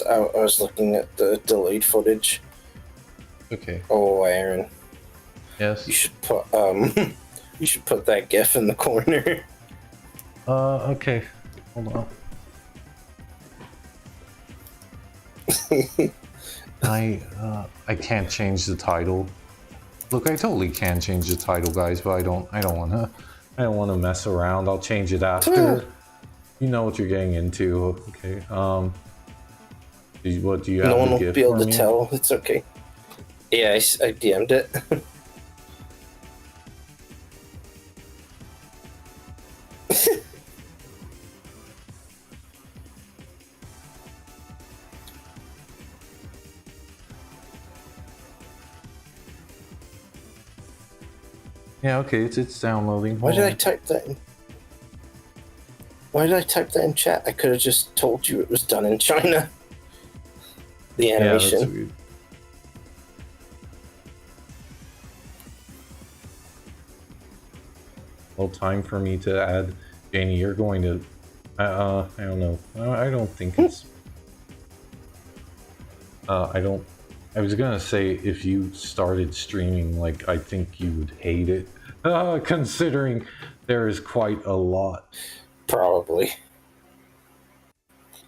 Speaker 2: I was looking at the delayed footage.
Speaker 1: Okay.
Speaker 2: Oh, Aaron, you
Speaker 1: Yes.
Speaker 2: should put you should put that GIF in the corner.
Speaker 1: Okay. Hold on. I can't change the title. Look, I totally can change the title, guys, but I don't wanna mess around. I'll change it after. You know what you're getting into. Okay. What do you have?
Speaker 2: No one
Speaker 1: the
Speaker 2: will
Speaker 1: gift
Speaker 2: be able
Speaker 1: for
Speaker 2: to
Speaker 1: me?
Speaker 2: tell. It's okay. Yeah, I DM'd it.
Speaker 1: Yeah, okay, it's downloading.
Speaker 2: Why
Speaker 1: Hold
Speaker 2: did I
Speaker 1: on.
Speaker 2: type that in? Why did I type that in chat? I could have just told you it was done in China. The
Speaker 1: Yeah, that's
Speaker 2: animation.
Speaker 1: weird. Well, time for me to add Janie. You're going to. I don't know. I don't think it's. I don't. I was gonna say if you started streaming, like I think you would hate it, considering there is quite a lot.
Speaker 2: Probably.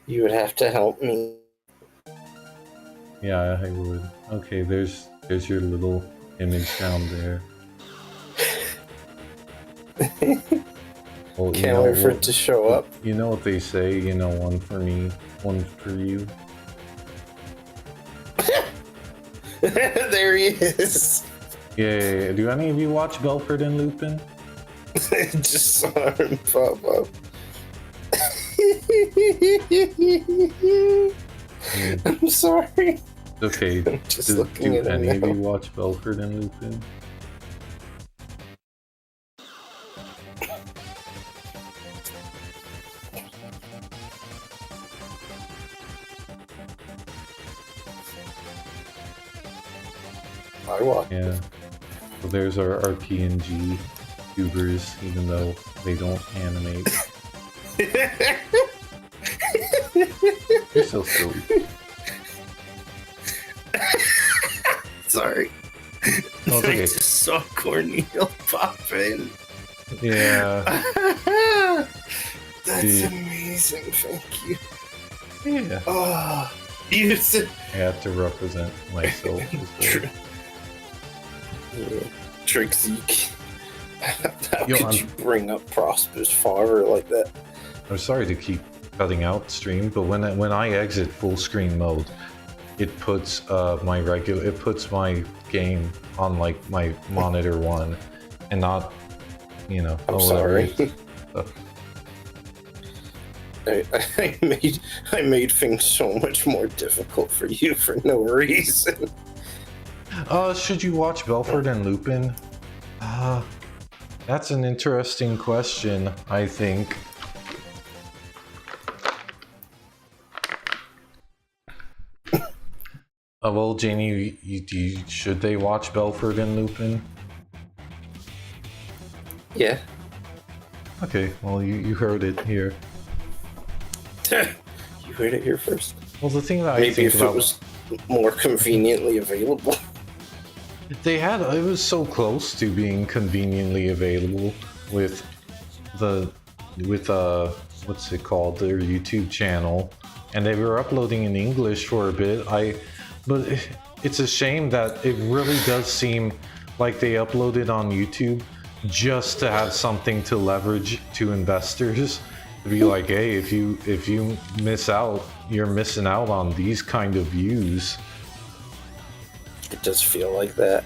Speaker 2: You would have to help me.
Speaker 1: Yeah, I would. Okay, there's your little image down there. Well, you
Speaker 2: Can't
Speaker 1: know
Speaker 2: wait for
Speaker 1: what-
Speaker 2: it to show up.
Speaker 1: You know what they say, you know, one for me, one for you.
Speaker 2: There he is.
Speaker 1: Yeah. Do any of you watch Belford and Lupin?
Speaker 2: Just saw him pop up. I'm sorry.
Speaker 1: Okay.
Speaker 2: I'm just
Speaker 1: Do
Speaker 2: looking at
Speaker 1: any
Speaker 2: him
Speaker 1: of you
Speaker 2: now.
Speaker 1: watch Belford and Lupin?
Speaker 2: I watch.
Speaker 1: Yeah. So there's our PNG tubers, even though they don't animate. You're so silly.
Speaker 2: Sorry.
Speaker 1: Oh, it's
Speaker 2: I
Speaker 1: okay.
Speaker 2: just saw Cornel pop in.
Speaker 1: Yeah.
Speaker 2: That's
Speaker 1: Dude.
Speaker 2: amazing. Thank you.
Speaker 1: Yeah.
Speaker 2: Oh, you said.
Speaker 1: I have to represent myself as well.
Speaker 2: Trick Zeke. How
Speaker 1: Yo,
Speaker 2: could
Speaker 1: I'm-
Speaker 2: you bring up Prosper's father like that?
Speaker 1: I'm sorry to keep cutting out stream, but when I exit full screen mode, it puts it puts my game on like my monitor one, and not, you know.
Speaker 2: I'm
Speaker 1: whatever.
Speaker 2: sorry. I made things so much more difficult for you for no reason.
Speaker 1: Should you watch Belford and Lupin? That's an interesting question, I think. Well, Janie, should they watch Belford and Lupin?
Speaker 2: Yeah.
Speaker 1: Okay, well, you heard it here.
Speaker 2: You heard it here first.
Speaker 1: Well, the thing that I
Speaker 2: Maybe
Speaker 1: think
Speaker 2: if
Speaker 1: about...
Speaker 2: it was more conveniently available.
Speaker 1: They had it was so close to being conveniently available with what's it called, their YouTube channel, and they were uploading in English for a bit. But it's a shame that it really does seem like they uploaded on YouTube just to have something to leverage to investors, to be like, hey, if you miss out, you're missing out on these kind of views.
Speaker 2: It does feel like that.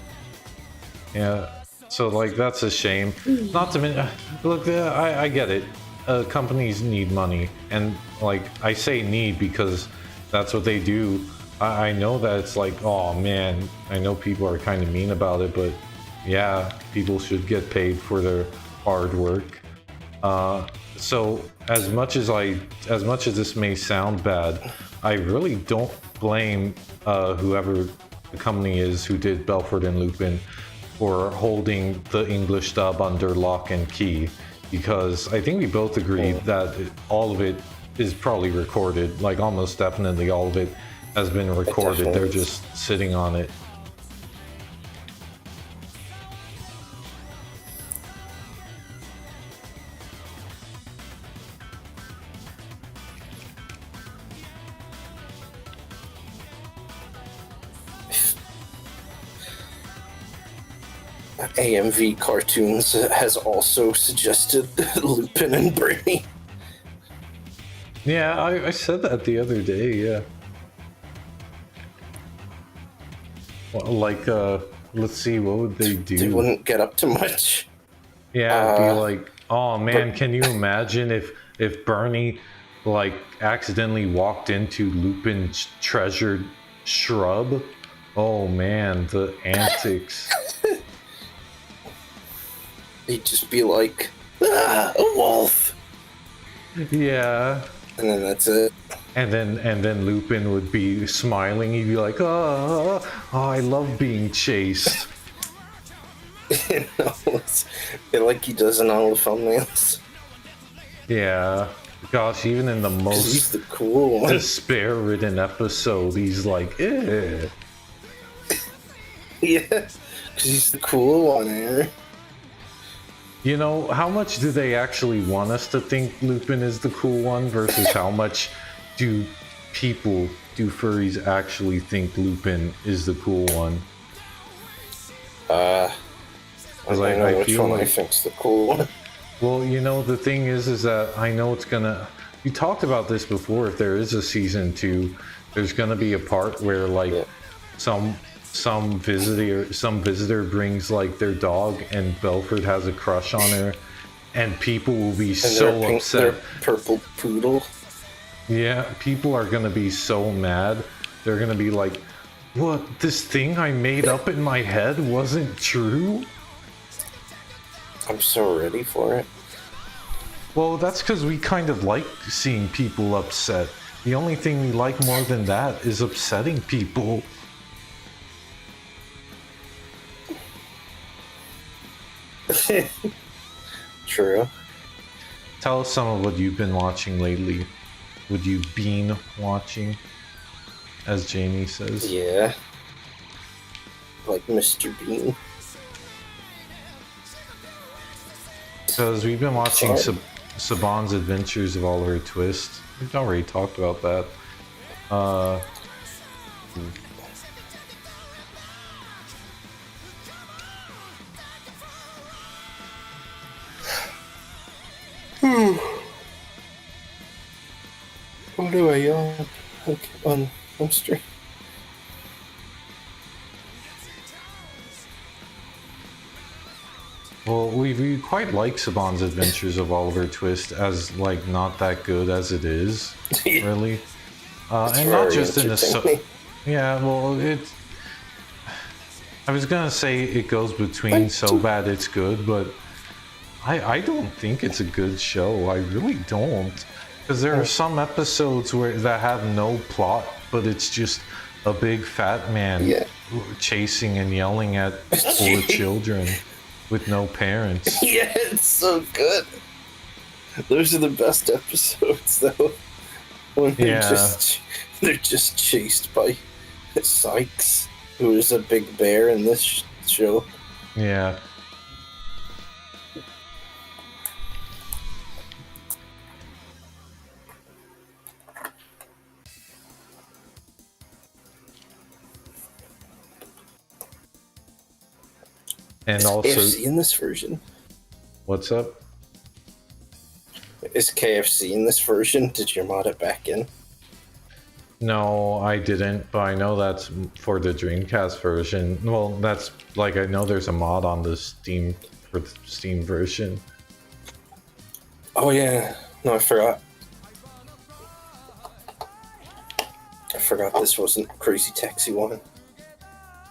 Speaker 1: Yeah, so like that's a shame. Not to mention, look, I get it. Companies need money, and like I say need because that's what they do. I know that it's like, oh man, I know people are kind of mean about it, but yeah, people should get paid for their hard work. So as much as this may sound bad, I really don't blame whoever the company is who did Belfort and Lupin for holding the English dub under lock and key, because I think we both agreed that all of it is probably recorded, like almost definitely all of it has been recorded. They're just sitting on it.
Speaker 2: AMV Cartoons has also suggested Lupin and Bernie.
Speaker 1: Yeah, I said that the other day, yeah. Well, like, let's see, what would they do?
Speaker 2: They wouldn't get up to much.
Speaker 1: Yeah, it'd be like, oh man, can you imagine if Bernie, like, accidentally walked into Lupin's treasured shrub? Oh man, the antics.
Speaker 2: He'd just be like, a wolf!
Speaker 1: Yeah.
Speaker 2: And then that's it.
Speaker 1: And then Lupin would be smiling. He'd be like, oh, I love being chased.
Speaker 2: Like he does in all the thumbnails.
Speaker 1: Yeah. Gosh, even in the most
Speaker 2: he's the cool one.
Speaker 1: despair-ridden episode, he's like, eh.
Speaker 2: Yeah, because he's the cool one, Aaron.
Speaker 1: You know, how much do they actually want us to think Lupin is the cool one versus how much do furries actually think Lupin is the cool one?
Speaker 2: I don't know which one I think's the cool one.
Speaker 1: Well, you know, the thing is that I know it's gonna... You talked about this before, if there is a season 2, there's gonna be a part where, like, some visitor brings like their dog and Belfort has a crush on her, and people will be so upset.
Speaker 2: Their purple poodle.
Speaker 1: Yeah, people are gonna be so mad. They're gonna be like, what, this thing I made up in my head wasn't true?
Speaker 2: I'm so ready for it.
Speaker 1: Well, that's because we kind of like seeing people upset. The only thing we like more than that is upsetting people.
Speaker 2: True.
Speaker 1: Tell us some of what you've been watching lately. What you've been watching, as Jamie says.
Speaker 2: Yeah. Like Mr. Bean.
Speaker 1: Because we've been watching Saban's Adventures of Oliver Twist. We've already talked about that.
Speaker 2: What do I on stream?
Speaker 1: Well, we quite like Saban's Adventures of Oliver Twist as, like, not that good as it is, really. And not just in the... Yeah, well, it's... I was gonna say it goes between so bad it's good, but I don't think it's a good show. I really don't. Because there are some episodes that have no plot, but it's just a big fat man chasing and yelling at poor children with no parents.
Speaker 2: Yeah, it's so good. Those are the best episodes, though. When they're just chased by Sykes, who is a big bear in this show.
Speaker 1: Yeah. And also,
Speaker 2: KFC in this version?
Speaker 1: what's up?
Speaker 2: Is KFC in this version? Did you mod it back in?
Speaker 1: No, I didn't, but I know that's for the Dreamcast version. Well, that's like, I know there's a mod on the Steam for the Steam version.
Speaker 2: Oh yeah, no, I forgot. I forgot this wasn't Crazy Taxi 1.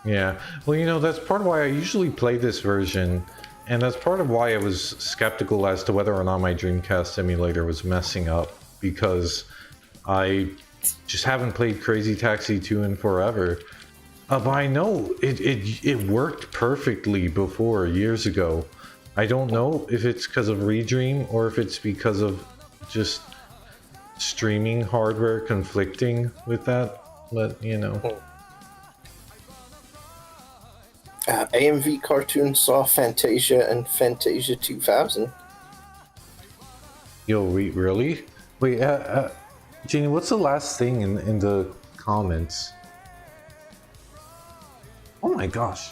Speaker 1: Yeah, well, you know, that's part of why I usually play this version, and that's part of why I was skeptical as to whether or not my Dreamcast emulator was messing up, because I just haven't played Crazy Taxi 2 in forever. But I know it worked perfectly before, years ago. I don't know if it's because of Redream or if it's because of just streaming hardware conflicting with that, but you know.
Speaker 2: AMV Cartoon saw Fantasia and Fantasia 2000.
Speaker 1: Yo, wait, really? Wait, Jeannie, what's the last thing in the comments? Oh my gosh.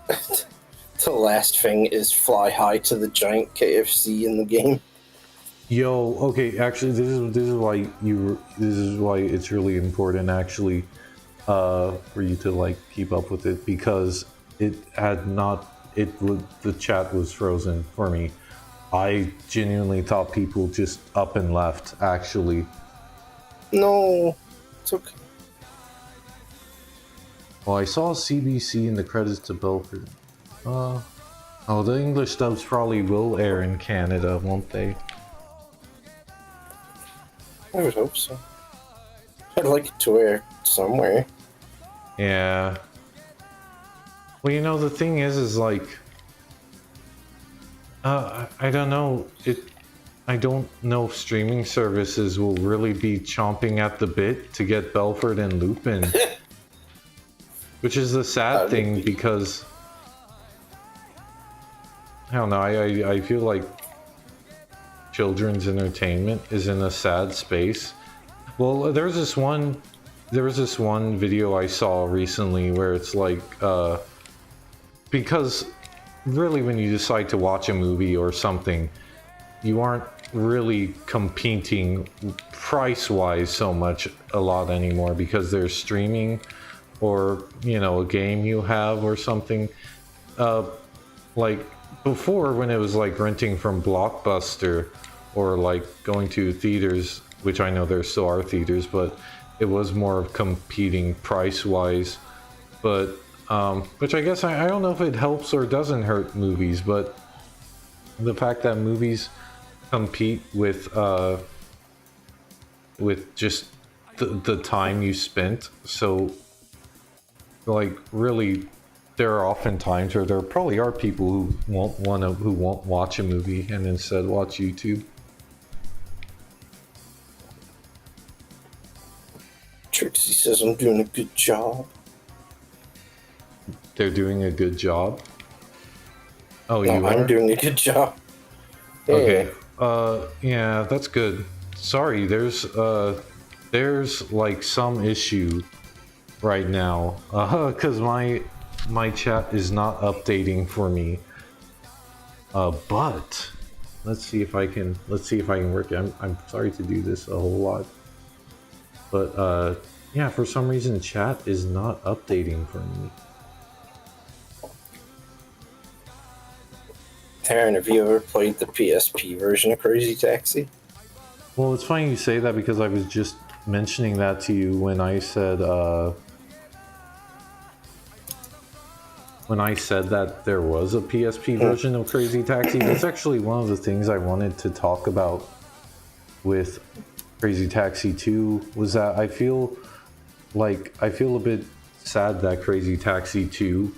Speaker 2: The last thing is fly high to the giant KFC in the game.
Speaker 1: Yo, okay, actually, this is why it's really important, actually, for you to like keep up with it, because the chat was frozen for me. I genuinely thought people just up and left, actually.
Speaker 2: No, it's okay.
Speaker 1: Well, I saw CBC in the credits to Belford. Oh, the English dubs probably will air in Canada, won't they?
Speaker 2: I would hope so. I'd like it to air somewhere.
Speaker 1: Yeah. Well, you know, the thing is like, I don't know. I don't know if streaming services will really be chomping at the bit to get Belford and Lupin. Which is the sad thing, because I don't know, I feel like children's entertainment is in a sad space. Well, there was this one video I saw recently where it's like, because really when you decide to watch a movie or something, you aren't really competing price-wise so much a lot anymore, because there's streaming or, you know, a game you have or something. Like before, when it was like renting from Blockbuster or like going to theaters, which I know there still are theaters, but it was more of competing price-wise. But which I guess I don't know if it helps or doesn't hurt movies, but the fact that movies compete with just the time you spent. So like, really, there are often times where there probably are people who won't watch a movie and instead watch YouTube.
Speaker 2: Trixie says I'm doing a good job.
Speaker 1: They're doing a good job. Oh,
Speaker 2: no,
Speaker 1: you are?
Speaker 2: I'm doing a good job. Yeah.
Speaker 1: Okay. Yeah, that's good. Sorry, there's like some issue right now, because my chat is not updating for me. But let's see if I can work it. I'm sorry to do this a whole lot, but yeah, for some reason chat is not updating for me.
Speaker 2: Taryn, have you ever played the PSP version of Crazy Taxi?
Speaker 1: Well, it's funny you say that, because I was just mentioning that to you when I said that there was a PSP version of Crazy Taxi. That's actually one of the things I wanted to talk about with Crazy Taxi 2, was that I feel a bit sad that Crazy Taxi 2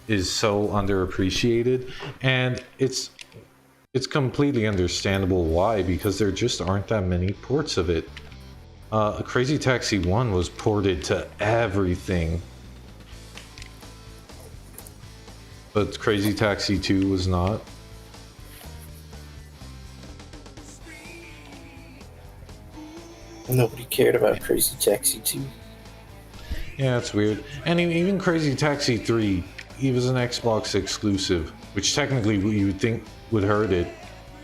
Speaker 1: is so underappreciated, and it's completely understandable why, because there just aren't that many ports of it. Crazy Taxi 1 was ported to everything. but Crazy Taxi 2 was not.
Speaker 2: Nobody cared about Crazy Taxi 2.
Speaker 1: Yeah, it's weird. And even Crazy Taxi 3, he was an Xbox exclusive, which technically you would think would hurt it,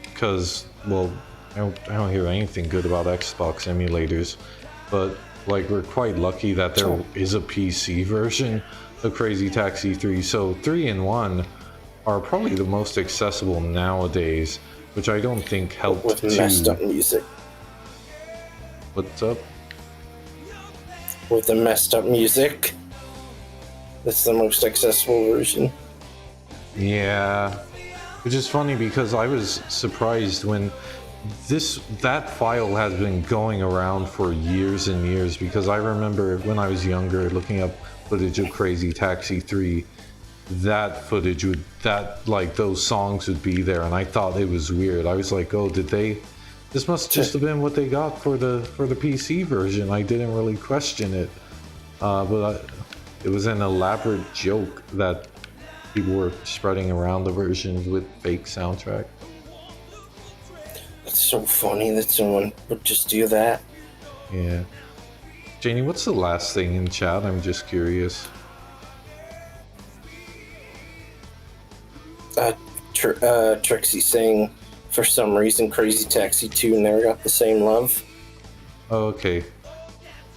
Speaker 1: because, well, I don't hear anything good about Xbox emulators, but like we're quite lucky that there is a PC version of Crazy Taxi 3, so 3 and 1 are probably the most accessible nowadays, which I don't think helped
Speaker 2: With messed up music.
Speaker 1: What's up?
Speaker 2: With the messed up music. That's the most accessible version.
Speaker 1: Yeah, which is funny because I was surprised when that file has been going around for years and years, because I remember when I was younger looking up footage of Crazy Taxi 3, that footage would, like those songs would be there, and I thought it was weird. I was like, oh, this must just have been what they got for the PC version. I didn't really question it, but it was an elaborate joke that people were spreading around the versions with fake soundtrack.
Speaker 2: That's so funny that someone would just do that.
Speaker 1: Yeah. Janie, what's the last thing in chat? I'm just curious.
Speaker 2: Trixie saying, for some reason, Crazy Taxi 2 never got the same love.
Speaker 1: Oh, okay.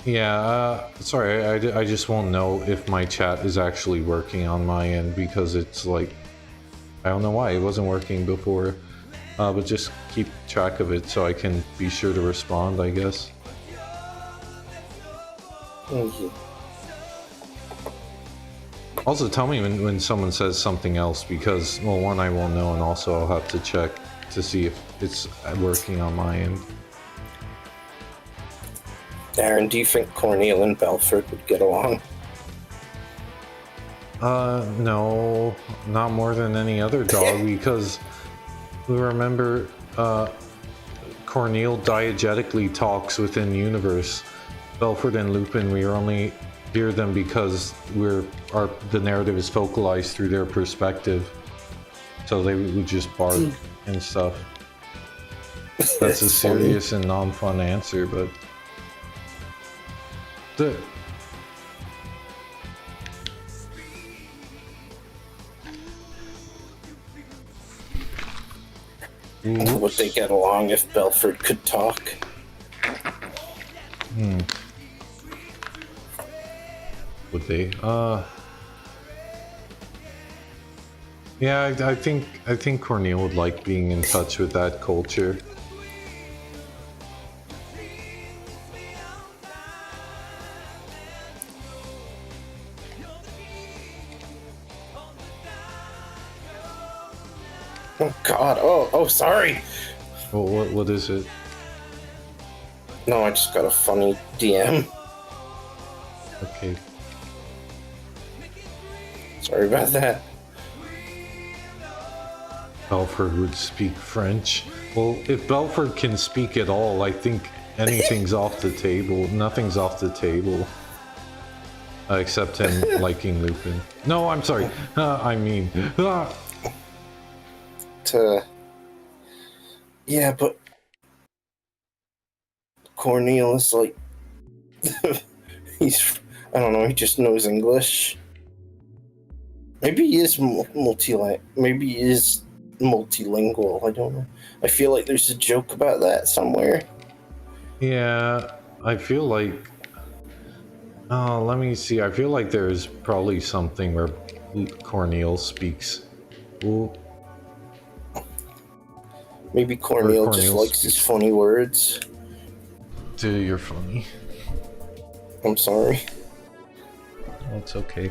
Speaker 1: Yeah, sorry, I just won't know if my chat is actually working on my end, because it's like, I don't know why it wasn't working before. But just keep track of it so I can be sure to respond, I guess.
Speaker 2: Thank you.
Speaker 1: Also, tell me when someone says something else, because, well, one, I won't know, and also I'll have to check to see if it's working on my end.
Speaker 2: Aaron, do you think Corneal and Belford would get along?
Speaker 1: No, not more than any other dog, because we remember Corneal diegetically talks within universe. Belford and Lupin, we only hear them because the narrative is focalized through their perspective, so they would just bark and stuff. That's a serious and non-fun answer, but
Speaker 2: would they get along if Belford could talk?
Speaker 1: Would they? Yeah, I think Corneal would like being in touch with that culture.
Speaker 2: Oh God! Oh, sorry.
Speaker 1: Well, what is it?
Speaker 2: No, I just got a funny DM.
Speaker 1: Okay.
Speaker 2: Sorry about that.
Speaker 1: Belford would speak French. Well, if Belford can speak at all, I think anything's off the table. Nothing's off the table. Except him liking Lupin. No, I'm sorry. I mean...
Speaker 2: Yeah, but Corneal is like... I don't know, he just knows English. Maybe he is multilingual, I don't know. I feel like there's a joke about that somewhere.
Speaker 1: Yeah, I feel like... Oh, let me see. I feel like there's probably something where Corneal speaks. Ooh.
Speaker 2: Maybe Corneal just likes his funny words.
Speaker 1: Dude, you're funny.
Speaker 2: I'm sorry.
Speaker 1: It's okay.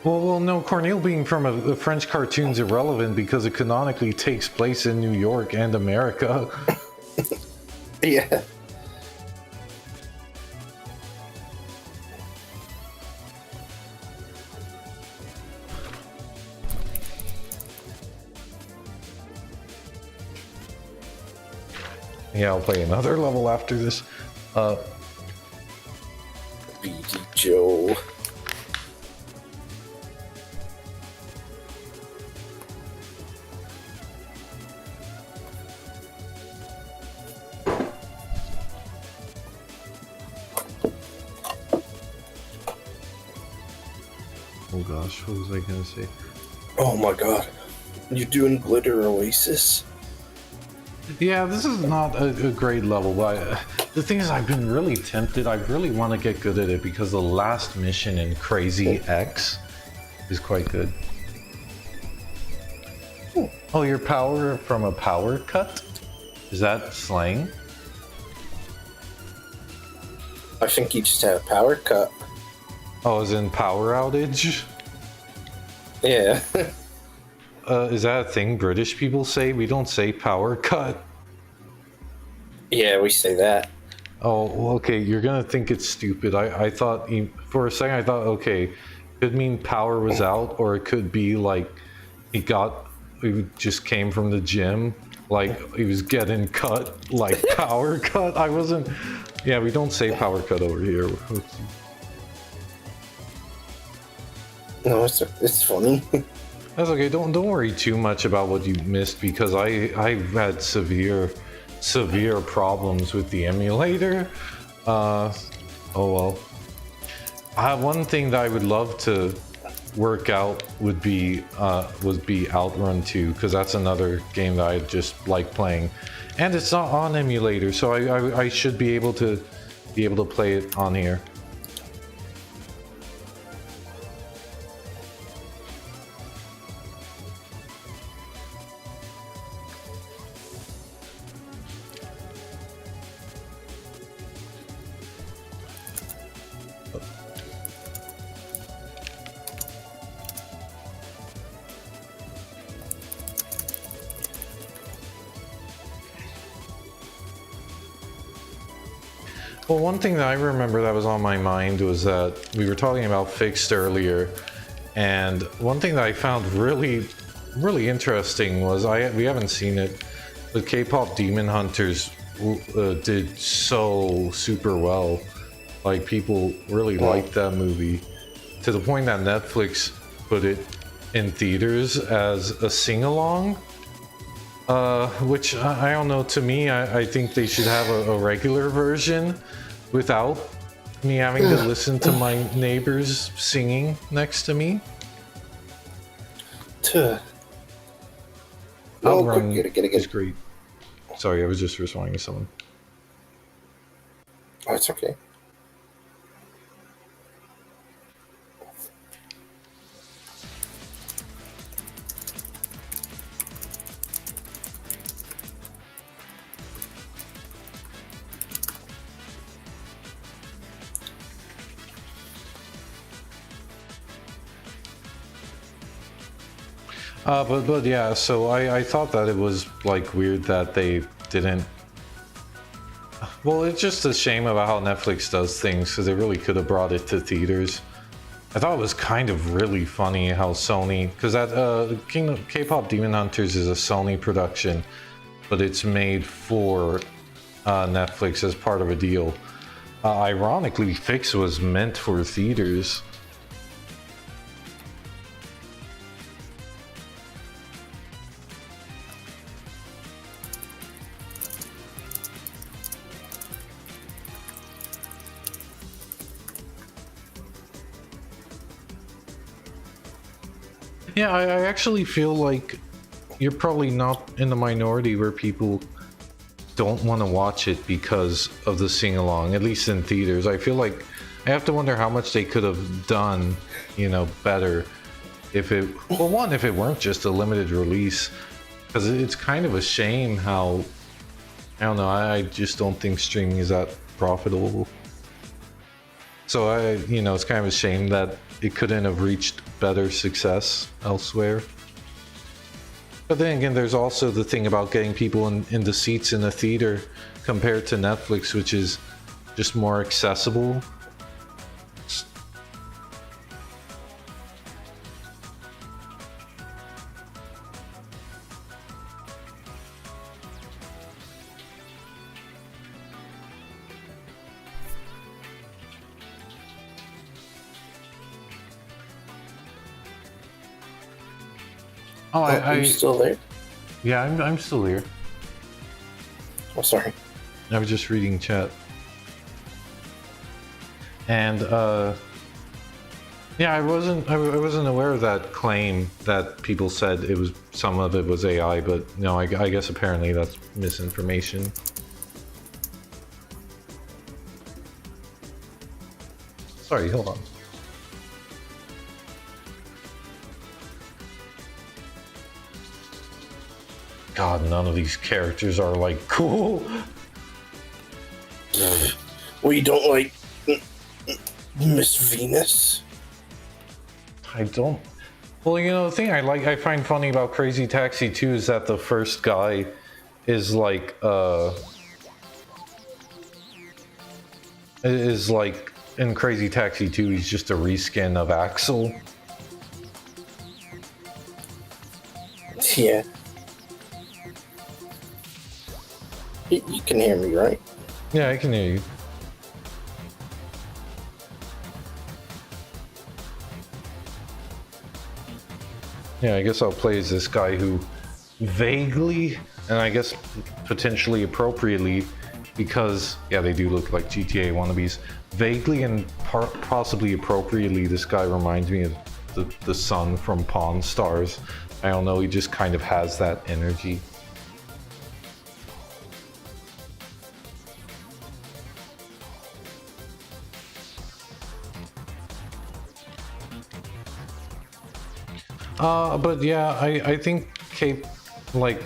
Speaker 1: Well, no, Corneal being from a French cartoon's irrelevant because it canonically takes place in New York and America.
Speaker 2: Yeah.
Speaker 1: Yeah, I'll play another level after this.
Speaker 2: BD Joe.
Speaker 1: Oh gosh, what was I gonna say?
Speaker 2: Oh my god. You doing Glitter Oasis?
Speaker 1: Yeah, this is not a great level, but the thing is, I've been really tempted. I really want to get good at it because the last mission in Crazy X is quite good. Oh, your power from a power cut? Is that slang?
Speaker 2: I think you just had a power cut.
Speaker 1: Oh, as in power outage?
Speaker 2: Yeah.
Speaker 1: Is that a thing British people say? We don't say power cut.
Speaker 2: Yeah, we say that.
Speaker 1: Oh, well, okay, you're gonna think it's stupid. I thought, for a second, I thought, okay, could mean power was out, or it could be like he just came from the gym, like he was getting cut, like power cut. I wasn't, yeah, we don't say power cut over here.
Speaker 2: No, it's funny.
Speaker 1: That's okay. Don't worry too much about what you missed because I've had severe problems with the emulator. Oh well. One thing that I would love to work out would be Outrun 2 because that's another game that I just like playing, and it's not on emulator, so I should be able to play it on here. Well, one thing that I remember that was on my mind was that we were talking about Fixed earlier, and one thing that I found really interesting was we haven't seen it, but K-pop Demon Hunters did so super well. Like people really liked that movie to the point that Netflix put it in theaters as a sing-along. Which I don't know. To me, I think they should have a regular version without me having to listen to my neighbors singing next to me. Outrun is great. Sorry, I was just responding to someone.
Speaker 2: Oh, it's okay.
Speaker 1: But yeah, so I thought that it was like weird that they didn't. Well, it's just a shame about how Netflix does things because they really could have brought it to theaters. I thought it was kind of really funny how Sony, because that K-pop Demon Hunters is a Sony production, but it's made for Netflix as part of a deal. Ironically, Fix was meant for theaters. Yeah, I actually feel like you're probably not in the minority where people don't want to watch it because of the sing-along, at least in theaters. I feel like I have to wonder how much they could have done, better if it, well, one, if it weren't just a limited release, because it's kind of a shame how, I don't know, I just don't think streaming is that profitable. So it's kind of a shame that it couldn't have reached better success elsewhere. But then again, there's also the thing about getting people in the seats in the theater compared to Netflix, which is just more accessible. Oh,
Speaker 2: Are you still there?
Speaker 1: Yeah, I'm still here.
Speaker 2: Oh, sorry.
Speaker 1: I was just reading chat. And yeah, I wasn't aware of that claim that people said it was some of it was AI, but no, I guess apparently that's misinformation. Sorry, hold on. God, none of these characters are like cool.
Speaker 2: We don't like Miss Venus.
Speaker 1: I don't. Well, you know, the thing I find funny about Crazy Taxi 2 is that the first guy is like in Crazy Taxi 2 he's just a reskin of Axel.
Speaker 2: Yeah. You can hear me, right?
Speaker 1: Yeah, I can hear you. Yeah, I guess I'll play as this guy who vaguely, and I guess potentially appropriately, because, yeah, they do look like GTA wannabes, vaguely and possibly appropriately, this guy reminds me of the son from Pawn Stars. I don't know, he just kind of has that energy. But yeah, I think Cape, like,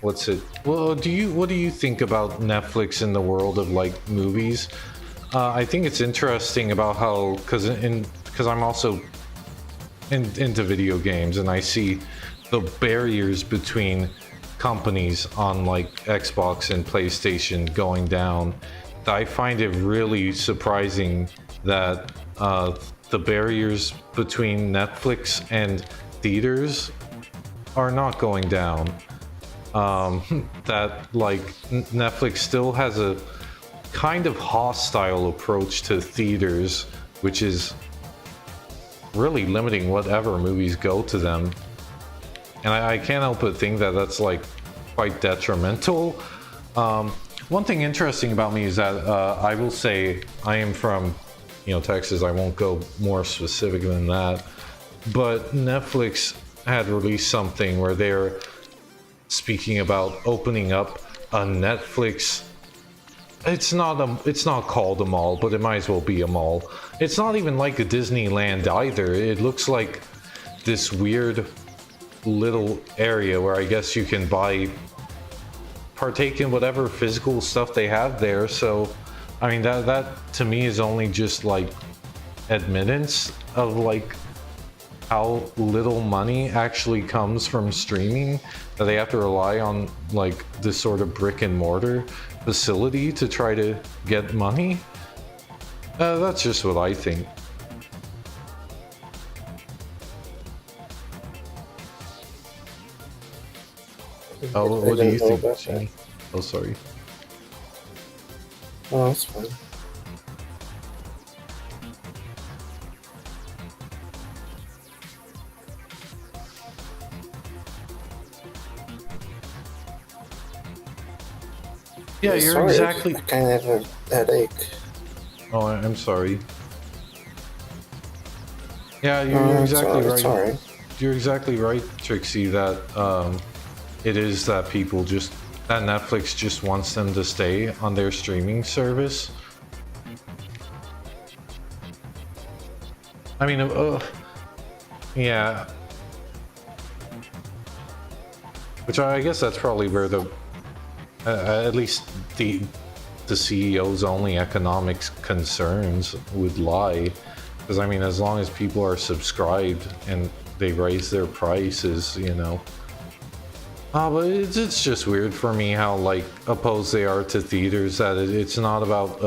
Speaker 1: what's it? Well, what do you think about Netflix in the world of like movies? I think it's interesting about how, because I'm also into video games, and I see the barriers between companies on like Xbox and PlayStation going down. I find it really surprising that the barriers between Netflix and theaters are not going down. That like Netflix still has a kind of hostile approach to theaters, which is really limiting whatever movies go to them. And I can't help but think that that's like quite detrimental. One thing interesting about me is that I will say I am from, you know, Texas. I won't go more specific than that. But Netflix had released something where they're speaking about opening up a Netflix. It's not called a mall, but it might as well be a mall. It's not even like a Disneyland either. It looks like this weird little area where I guess you can partake in whatever physical stuff they have there. So I mean, that to me is only just like admittance of like how little money actually comes from streaming, that they have to rely on like this sort of brick and mortar facility to try to get money. That's just what I think. Oh, what do you think, Jenny? Oh, sorry.
Speaker 2: Oh, that's fine.
Speaker 1: Yeah, you're
Speaker 2: sorry,
Speaker 1: exactly.
Speaker 2: I kind of have a headache.
Speaker 1: Oh, I'm sorry. Yeah, you're exactly right.
Speaker 2: Sorry.
Speaker 1: You're exactly right, Trixie, that it is that people just, that Netflix just wants them to stay on their streaming service. I mean, yeah. Which I guess that's probably where the, at least the CEO's only economics concerns would lie. Because I mean, as long as people are subscribed and they raise their prices, you know. But it's just weird for me how like opposed they are to theaters. That it's not about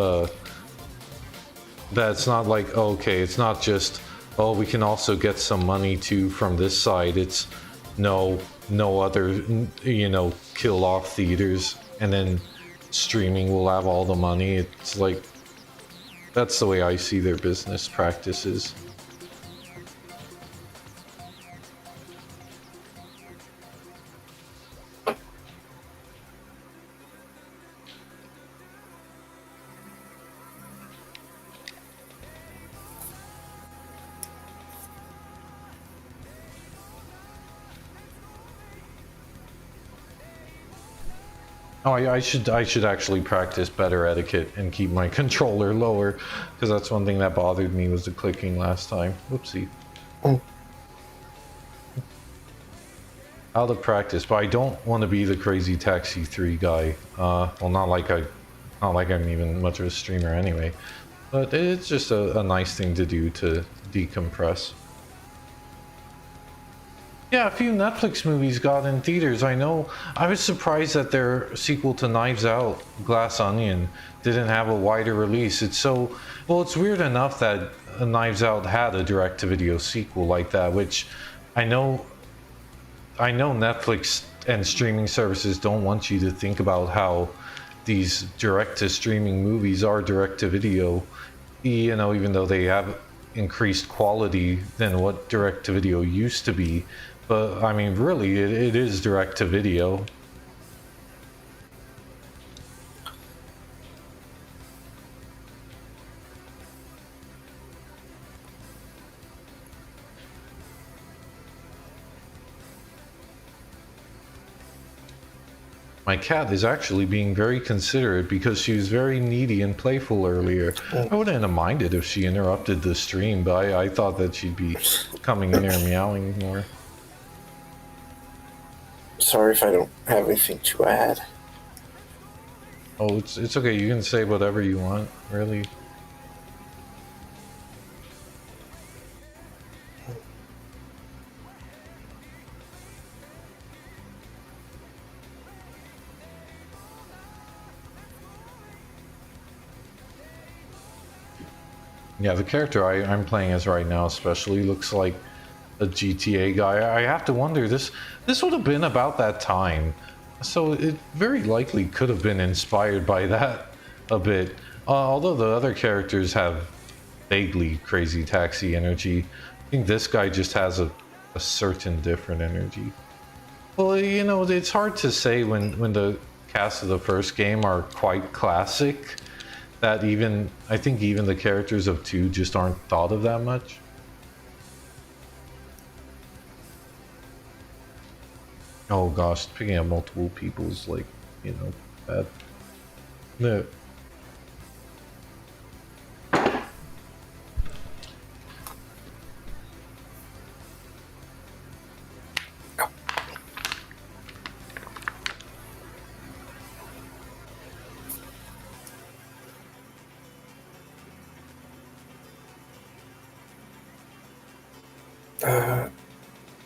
Speaker 1: that it's not like, okay, it's not just, oh, we can also get some money too from this side. It's no other, you know, kill off theaters and then streaming will have all the money. It's like, that's the way I see their business practices. Oh, I should actually practice better etiquette and keep my controller lower, because that's one thing that bothered me was the clicking last time. Whoopsie.
Speaker 2: Oh.
Speaker 1: How to practice, but I don't want to be the Crazy Taxi 3 guy. Well, not like I'm even much of a streamer anyway. But it's just a nice thing to do to decompress. Yeah, a few Netflix movies got in theaters. I know. I was surprised that their sequel to Knives Out, Glass Onion, didn't have a wider release. It's so... Well, it's weird enough that Knives Out had a direct-to-video sequel like that, which I know Netflix and streaming services don't want you to think about how these direct-to-streaming movies are direct-to-video, you know, even though they have increased quality than what direct-to-video used to be. But I mean, really, it is direct to video. My cat is actually being very considerate because she was very needy and playful earlier. I wouldn't have minded if she interrupted the stream, but I thought that she'd be coming in there meowing more.
Speaker 2: Sorry if I don't have anything to add.
Speaker 1: Oh, it's okay. You can say whatever you want, really. Yeah, the character I'm playing as right now especially looks like a GTA guy. I have to wonder, this would have been about that time, so it very likely could have been inspired by that a bit. Although the other characters have vaguely Crazy Taxi energy, I think this guy just has a certain different energy. Well, you know, it's hard to say when the cast of the first game are quite classic, that I think even the characters of 2 just aren't thought of that much. Oh gosh, picking up multiple people is like, you know, bad. No.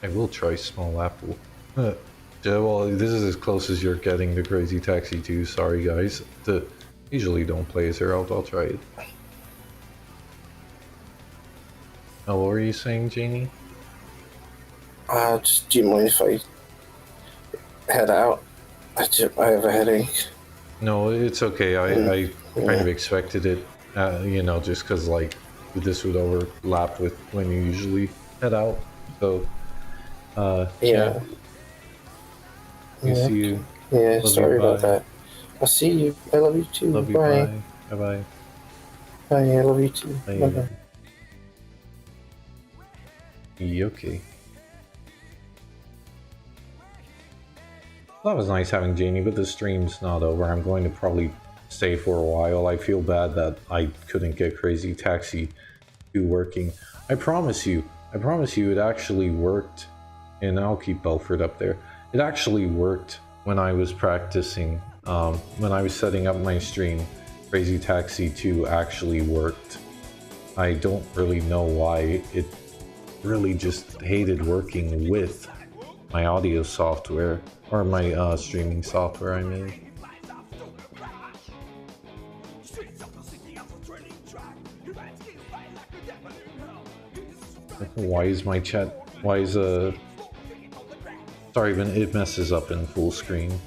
Speaker 1: I will try Small Apple. Yeah, well, this is as close as you're getting to Crazy Taxi 2. Sorry, guys. Usually don't play as her. I'll try it. Oh, what were you saying, Janie?
Speaker 2: Just do you mind if I head out? I have a headache.
Speaker 1: No, it's okay. I kind of expected it, you know, just because, like, this would overlap with when you usually head out. So,
Speaker 2: yeah.
Speaker 1: You see you.
Speaker 2: Yeah,
Speaker 1: Love
Speaker 2: sorry
Speaker 1: you,
Speaker 2: about
Speaker 1: bye.
Speaker 2: that. I'll see you. I love you too.
Speaker 1: Love you,
Speaker 2: bye.
Speaker 1: bye. Bye-bye.
Speaker 2: Bye, I love you too.
Speaker 1: Bye.
Speaker 2: Bye-bye.
Speaker 1: Okay. That was nice having Janie, but the stream's not over. I'm going to probably stay for a while. I feel bad that I couldn't get Crazy Taxi 2 working. I promise you it actually worked, and I'll keep Belford up there. It actually worked when I was practicing, when I was setting up my stream. Crazy Taxi 2 actually worked. I don't really know why. It really just hated working with my audio software, or my streaming software, I mean. Why is my chat, sorry, but it messes up in full screen.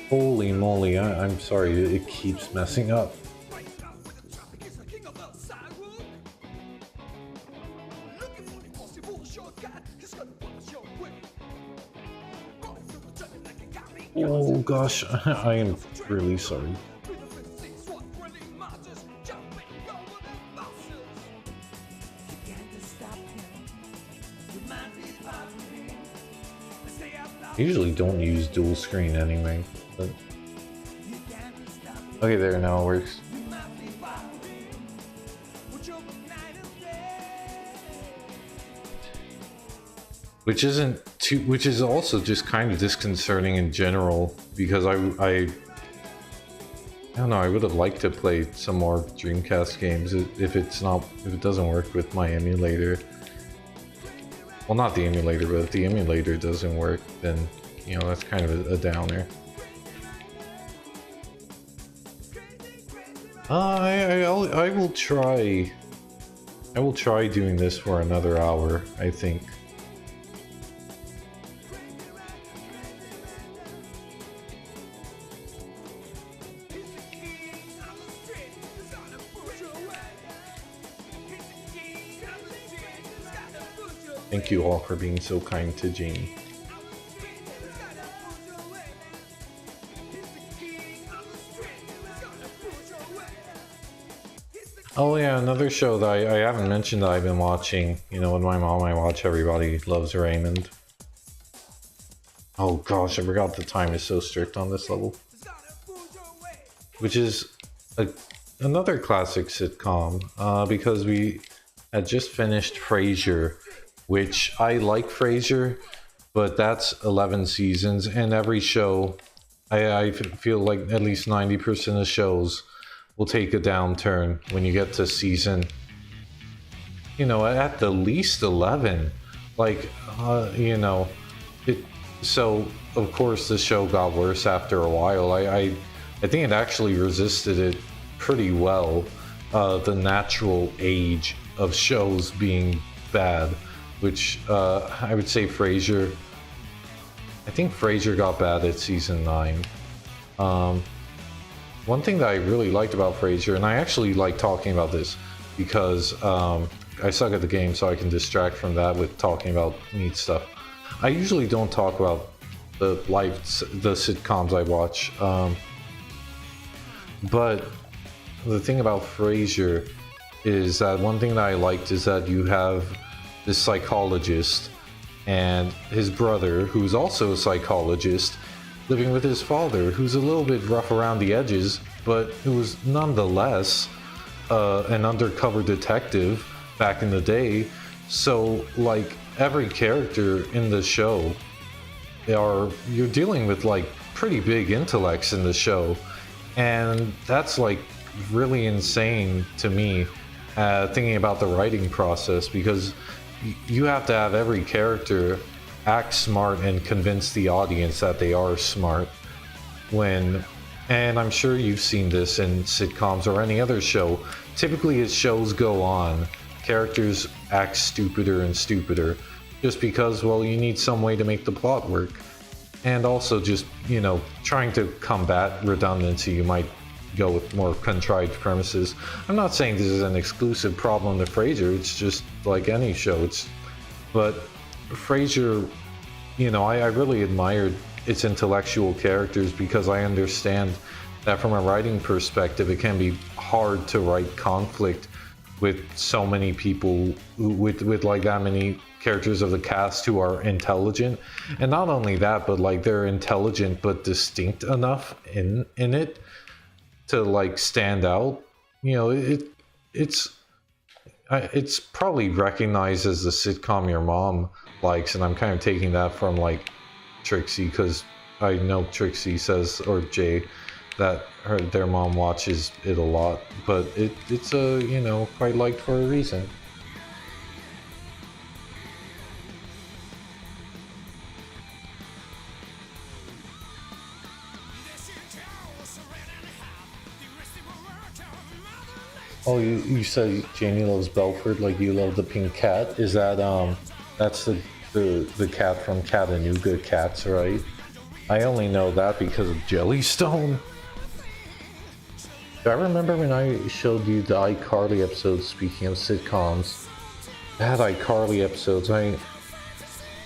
Speaker 1: Holy moly, I'm sorry, it keeps messing up. Oh gosh, I am really sorry. usually don't use dual screen anyway. But... Okay, there, now it works. Which is also just kind of disconcerting in general, because I don't know, I would have liked to play some more Dreamcast games if it doesn't work with my emulator. Well, not the emulator, but if the emulator doesn't work, then, you know, that's kind of a downer. I will try doing this for another hour, I think. Thank you all for being so kind to Janie. Oh yeah, another show that I haven't mentioned that I've been watching. You know, with my mom, I watch Everybody Loves Raymond. Oh gosh, I forgot the time is so strict on this level. Which is another classic sitcom, because we had just finished Frasier, which I like Frasier, but that's 11 seasons, and every show, I feel like at least 90% of shows will take a downturn when you get to season, you know, at the least 11. Like, you know, so of course the show got worse after a while. I think it actually resisted it pretty well, the natural age of shows being bad. Which I would say Frasier. I think Frasier got bad at season 9. One thing that I really liked about Frasier, and I actually like talking about this because I suck at the game, so I can distract from that with talking about neat stuff. I usually don't talk about the sitcoms I watch, but the thing about Frasier is that one thing that I liked is that you have this psychologist and his brother, who's also a psychologist, living with his father, who's a little bit rough around the edges, but who was nonetheless an undercover detective back in the day. So, like, every character in the show, you're dealing with, like, pretty big intellects in the show, and that's, like, really insane to me, thinking about the writing process, because you have to have every character act smart and convince the audience that they are smart. And I'm sure you've seen this in sitcoms or any other show. Typically, as shows go on, characters act stupider and stupider just because, well, you need some way to make the plot work. And also just, you know, trying to combat redundancy, you might go with more contrived premises. I'm not saying this is an exclusive problem to Frasier, it's just like any show. But Frasier, you know, I really admired its intellectual characters because I understand that from a writing perspective, it can be hard to write conflict with so many people, with like that many characters of the cast who are intelligent. And not only that, but like they're intelligent but distinct enough in it to like stand out. You know, it's probably recognized as the sitcom your mom likes, and I'm kind of taking that from like Trixie, because I know Trixie says, or Jay, that their mom watches it a lot, but it's a, you know, quite liked for a reason. Oh, you said Janie loves Belford like you love the pink cat. Is that that's the cat from Chattanooga Cats, right? I only know that because of Jellystone. I remember when I showed you the iCarly episodes, speaking of sitcoms, that iCarly episodes,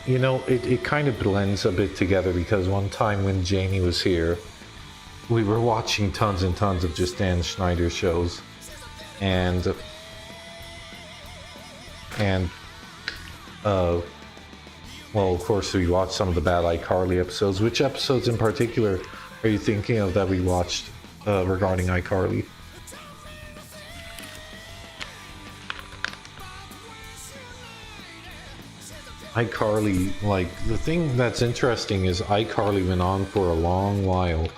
Speaker 1: you know, it kind of blends a bit together, because one time when Janie was here, we were watching tons and tons of just Dan Schneider shows, and well, of course, we watched some of the bad iCarly episodes. Which episodes in particular are you thinking of that we watched regarding iCarly? iCarly, like, the thing that's interesting is iCarly went on for a long while,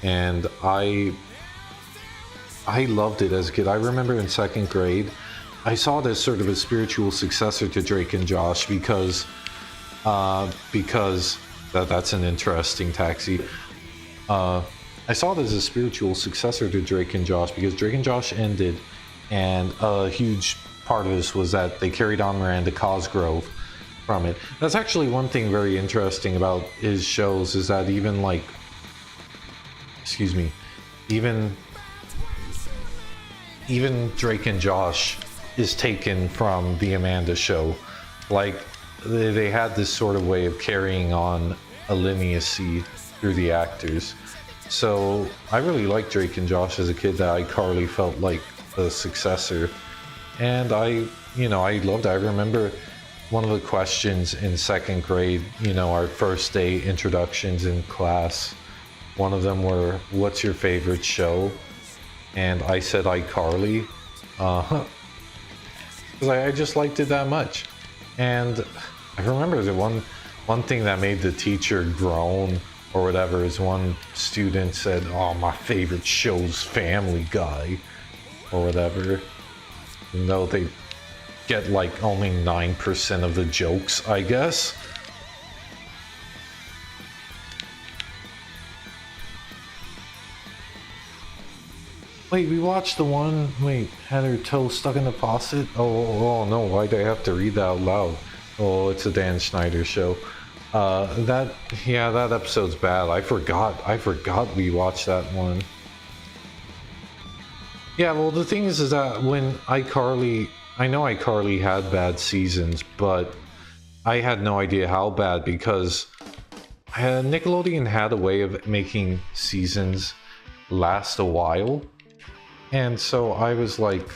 Speaker 1: and I loved it as a kid. I remember in second grade, I saw it as sort of a spiritual successor to Drake and Josh because that's an interesting taxi. I saw it as a spiritual successor to Drake and Josh because Drake and Josh ended, and a huge part of this was that they carried on Miranda Cosgrove from it. That's actually one thing very interesting about his shows, is that even like, even Drake and Josh is taken from the Amanda Show. Like, they had this sort of way of carrying on a lineacy through the actors. So I really liked Drake and Josh as a kid. That iCarly felt like a successor, and I loved it. I remember one of the questions in second grade, our first day introductions in class, one of them were, "What's your favorite show?" And I said iCarly, because I just liked it that much. And I remember the one thing that made the teacher groan or whatever is one student said, "Oh, my favorite show's Family Guy," or whatever. Even though they get like only 9% of the jokes, I guess. Wait, we watched the one, had her toe stuck in the faucet? Oh no, why'd I have to read that out loud? Oh, it's a Dan Schneider show. That episode's bad. I forgot we watched that one. Yeah, well, the thing is that when iCarly, I know iCarly had bad seasons, but I had no idea how bad, because Nickelodeon had a way of making seasons last a while. And so I was like,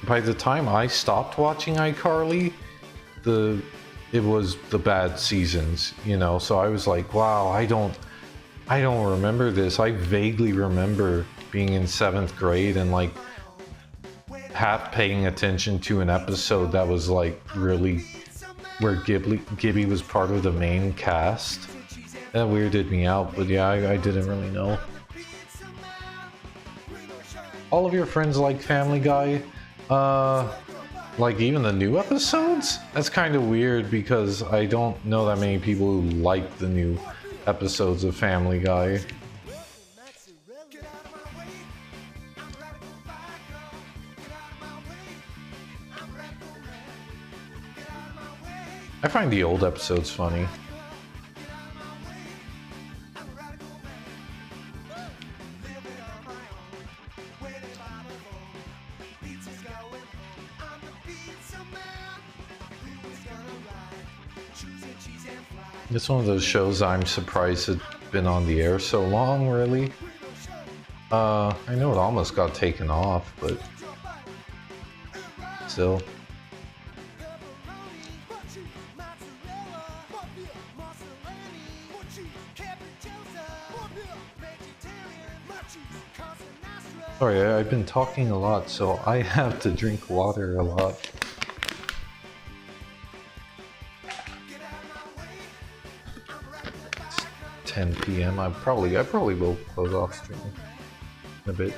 Speaker 1: by the time I stopped watching iCarly, it was the bad seasons, so I was like, wow, I don't remember this. I vaguely remember being in 7th grade and like half paying attention to an episode that was like really where Gibby was part of the main cast. That weirded me out, but yeah, I didn't really know. All of your friends like Family Guy? Like even the new episodes? That's kind of weird because I don't know that many people who like the new episodes of Family Guy. I find the old episodes funny. It's one of those shows I'm surprised it's been on the air so long, really. I know it almost got taken off, but still. Sorry, I've been talking a lot, so I have to drink water a lot. It's 10 p.m. I probably will close off stream in a bit.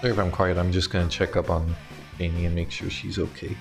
Speaker 1: Sorry if I'm quiet, I'm just gonna check up on Amy and make sure she's okay.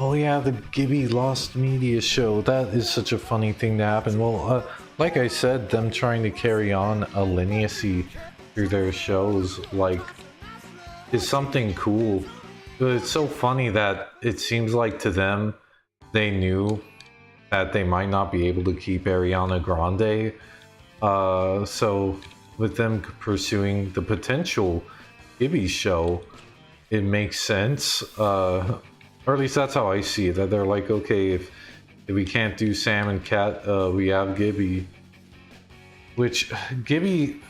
Speaker 1: Oh yeah, the Gibby Lost Media show. That is such a funny thing to happen. Well, like I said, them trying to carry on a lineacy through their shows, like, is something cool. But it's so funny that it seems like to them, they knew that they might not be able to keep Ariana Grande So with them pursuing the potential Gibby show, it makes sense. Or at least that's how I see it. That they're like, okay, if we can't do Sam and Cat, we have Gibby. Which the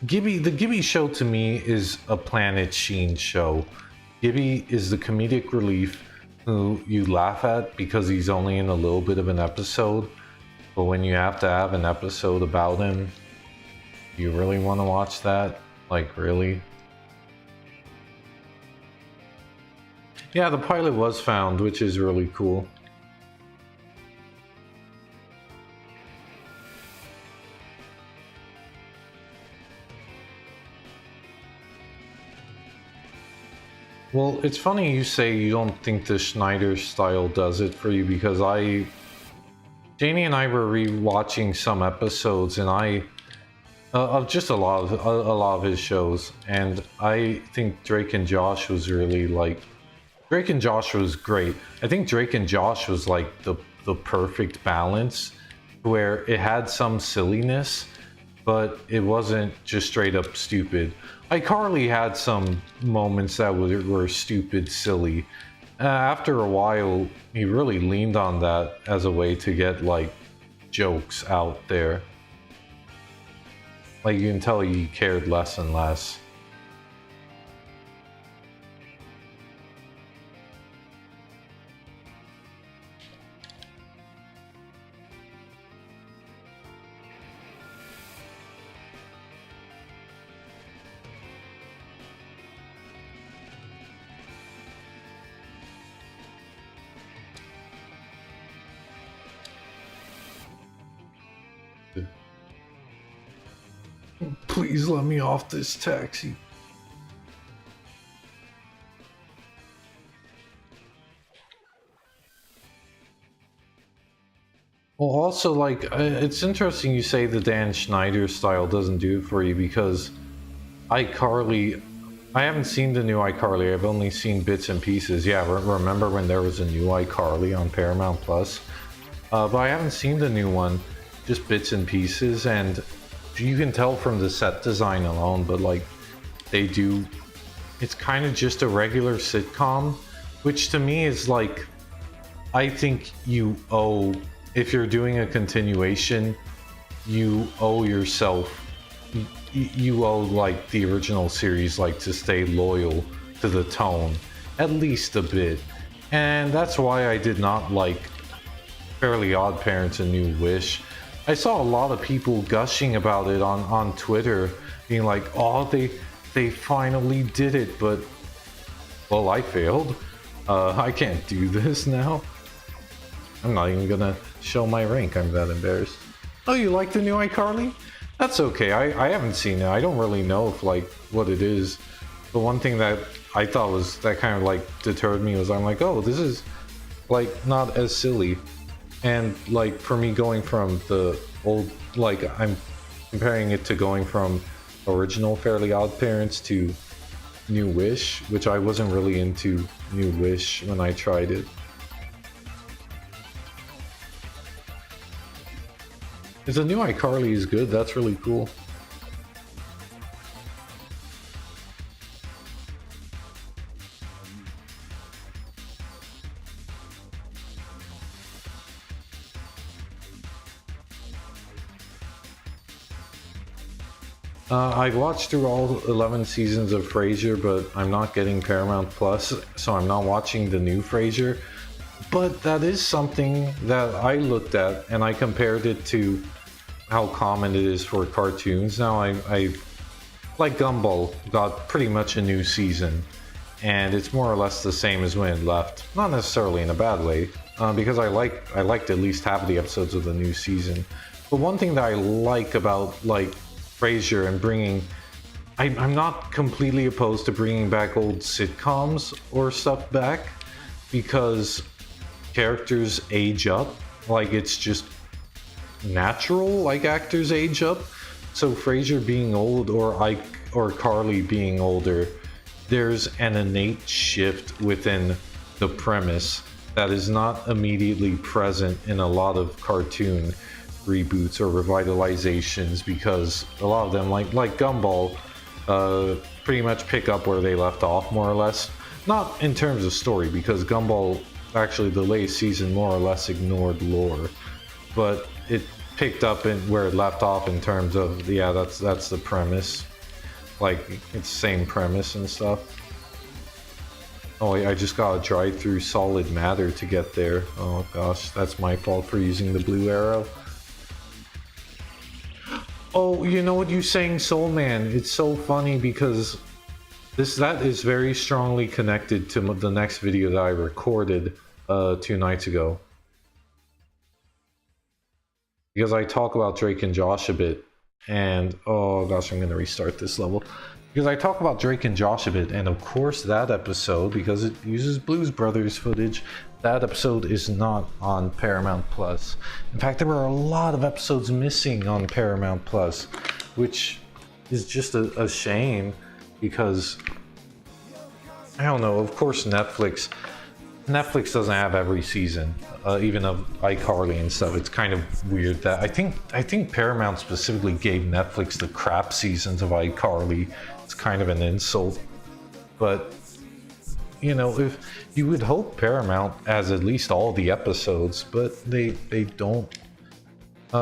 Speaker 1: Gibby show to me is a Planet Sheen show. Gibby is the comedic relief who you laugh at because he's only in a little bit of an episode. But when you have to have an episode about him, you really want to watch that? Like, really? Yeah, the pilot was found, which is really cool. Well, it's funny you say you don't think the Schneider style does it for you, because Janie and I were rewatching some episodes, and of just a lot of his shows, and I think Drake and Josh was really like, Drake and Josh was great. I think Drake and Josh was like the perfect balance, where it had some silliness, but it wasn't just straight up stupid. iCarly had some moments that were stupid, silly. After a while, he really leaned on that as a way to get like jokes out there. Like, you can tell he cared less and less. Please let me off this taxi. Well, also, like, it's interesting you say the Dan Schneider style doesn't do it for you, because iCarly, I haven't seen the new iCarly. I've only seen bits and pieces. Yeah, remember when there was a new iCarly on Paramount Plus? But I haven't seen the new one, just bits and pieces, and you can tell from the set design alone, but like, it's kind of just a regular sitcom, which to me is like, I think if you're doing a continuation, you owe yourself, you owe like the original series, like, to stay loyal to the tone, at least a bit. And that's why I did not like Fairly Odd Parents and New Wish. I saw a lot of people gushing about it on Twitter, being like, oh, they finally did it, but, well, I failed. I can't do this now. I'm not even gonna show my rank, I'm that embarrassed. Oh, you like the new iCarly? That's okay, I haven't seen it. I don't really know if, like, what it is. The one thing that I thought was, that kind of, like, deterred me was, I'm like, oh, this is, like, not as silly. And, like, for me going from the old, like, I'm comparing it to going from original Fairly Odd Parents to New Wish, which I wasn't really into New Wish when I tried it. If the new iCarly is good, that's really cool. I watched through all 11 seasons of Frasier, but I'm not getting Paramount Plus, so I'm not watching the new Frasier. But that is something that I looked at, and I compared it to how common it is for cartoons. Now, I like Gumball got pretty much a new season, and it's more or less the same as when it left. Not necessarily in a bad way, because I liked at least half of the episodes of the new season. But one thing that I like about, like, Frasier and I'm not completely opposed to bringing back old sitcoms or stuff back, because characters age up. Like, it's just natural, like, actors age up. So Frasier being old, or Carly being older, there's an innate shift within the premise that is not immediately present in a lot of cartoon, reboots or revitalizations, because a lot of them, like Gumball, pretty much pick up where they left off, more or less. Not in terms of story, because Gumball, actually the latest season, more or less ignored lore, but it picked up in where it left off in terms of, yeah, that's the premise. Like, it's the same premise and stuff. Oh, I just gotta drive through solid matter to get there. Oh gosh, that's my fault for using the blue arrow. Oh, you know what you're saying, Soul Man? It's so funny because that is very strongly connected to the next video that I recorded 2 nights ago. Because I talk about Drake and Josh a bit, and oh gosh, I'm gonna restart this level. Because I talk about Drake and Josh a bit, and of course that episode, because it uses Blues Brothers footage, that episode is not on Paramount Plus. In fact, there were a lot of episodes missing on Paramount Plus, which is just a shame, because I don't know, of course Netflix doesn't have every season, even of iCarly and stuff. It's kind of weird that I think Paramount specifically gave Netflix the crap seasons of iCarly. It's kind of an insult, but you know, if you would hope Paramount has at least all the episodes, but they don't.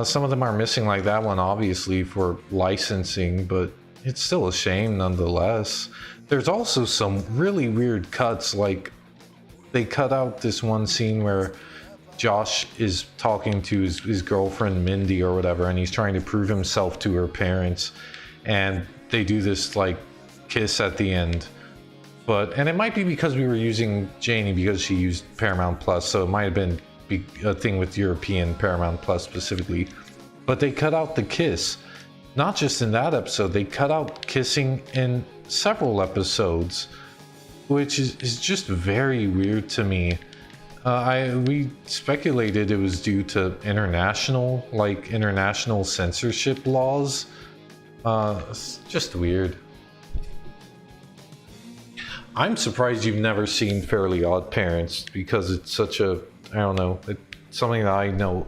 Speaker 1: Some of them are missing, like that one, obviously for licensing, but it's still a shame nonetheless. There's also some really weird cuts, like they cut out this one scene where Josh is talking to his girlfriend Mindy or whatever, and he's trying to prove himself to her parents, and they do this like kiss at the end. And it might be because we were using Janie, because she used Paramount Plus, so it might have been a thing with European Paramount Plus specifically. But they cut out the kiss, not just in that episode, they cut out kissing in several episodes, which is just very weird to me. We speculated it was due to international censorship laws. It's just weird. I'm surprised you've never seen Fairly Odd Parents, because it's such a, I don't know, it's something that I know.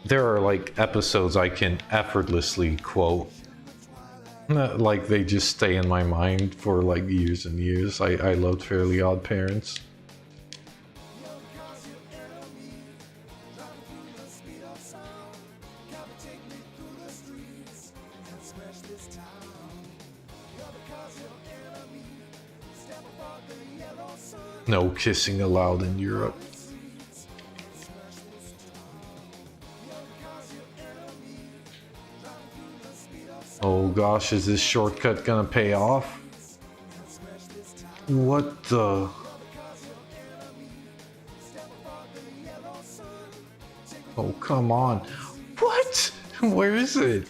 Speaker 1: There are like episodes I can effortlessly quote. Like they just stay in my mind for like years and years. I loved Fairly Odd Parents. No kissing allowed in Europe. Oh gosh, is this shortcut gonna pay off? What the? Oh, come on. What? Where is it?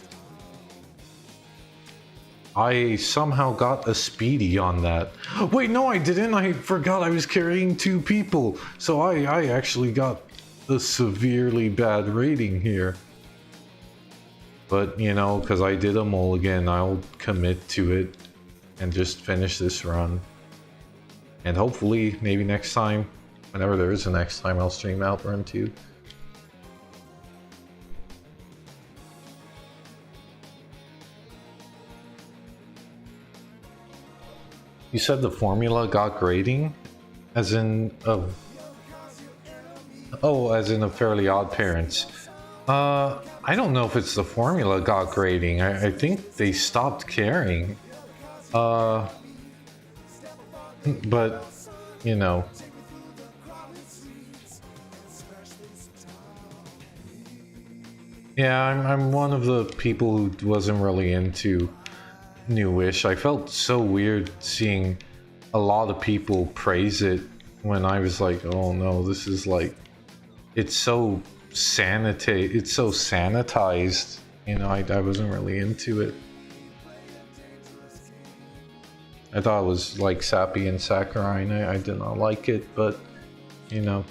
Speaker 1: I somehow got a speedy on that. Wait, no, I didn't. I forgot I was carrying 2 people. So I actually got a severely bad rating here. But, you know, because I did a mulligan, I'll commit to it and just finish this run. And hopefully, maybe next time, whenever there is a next time, I'll stream Outrun 2. You said the formula got grading? As in of... Oh, as in a Fairly Odd Parents. I don't know if it's the formula got grading. I think they stopped caring. But, you know. Yeah, I'm one of the people who wasn't really into Newish. I felt so weird seeing a lot of people praise it when I was like, oh no, this is like, it's so sanitized, you know. I wasn't really into it. I thought it was like sappy and saccharine. I did not like it, but you know.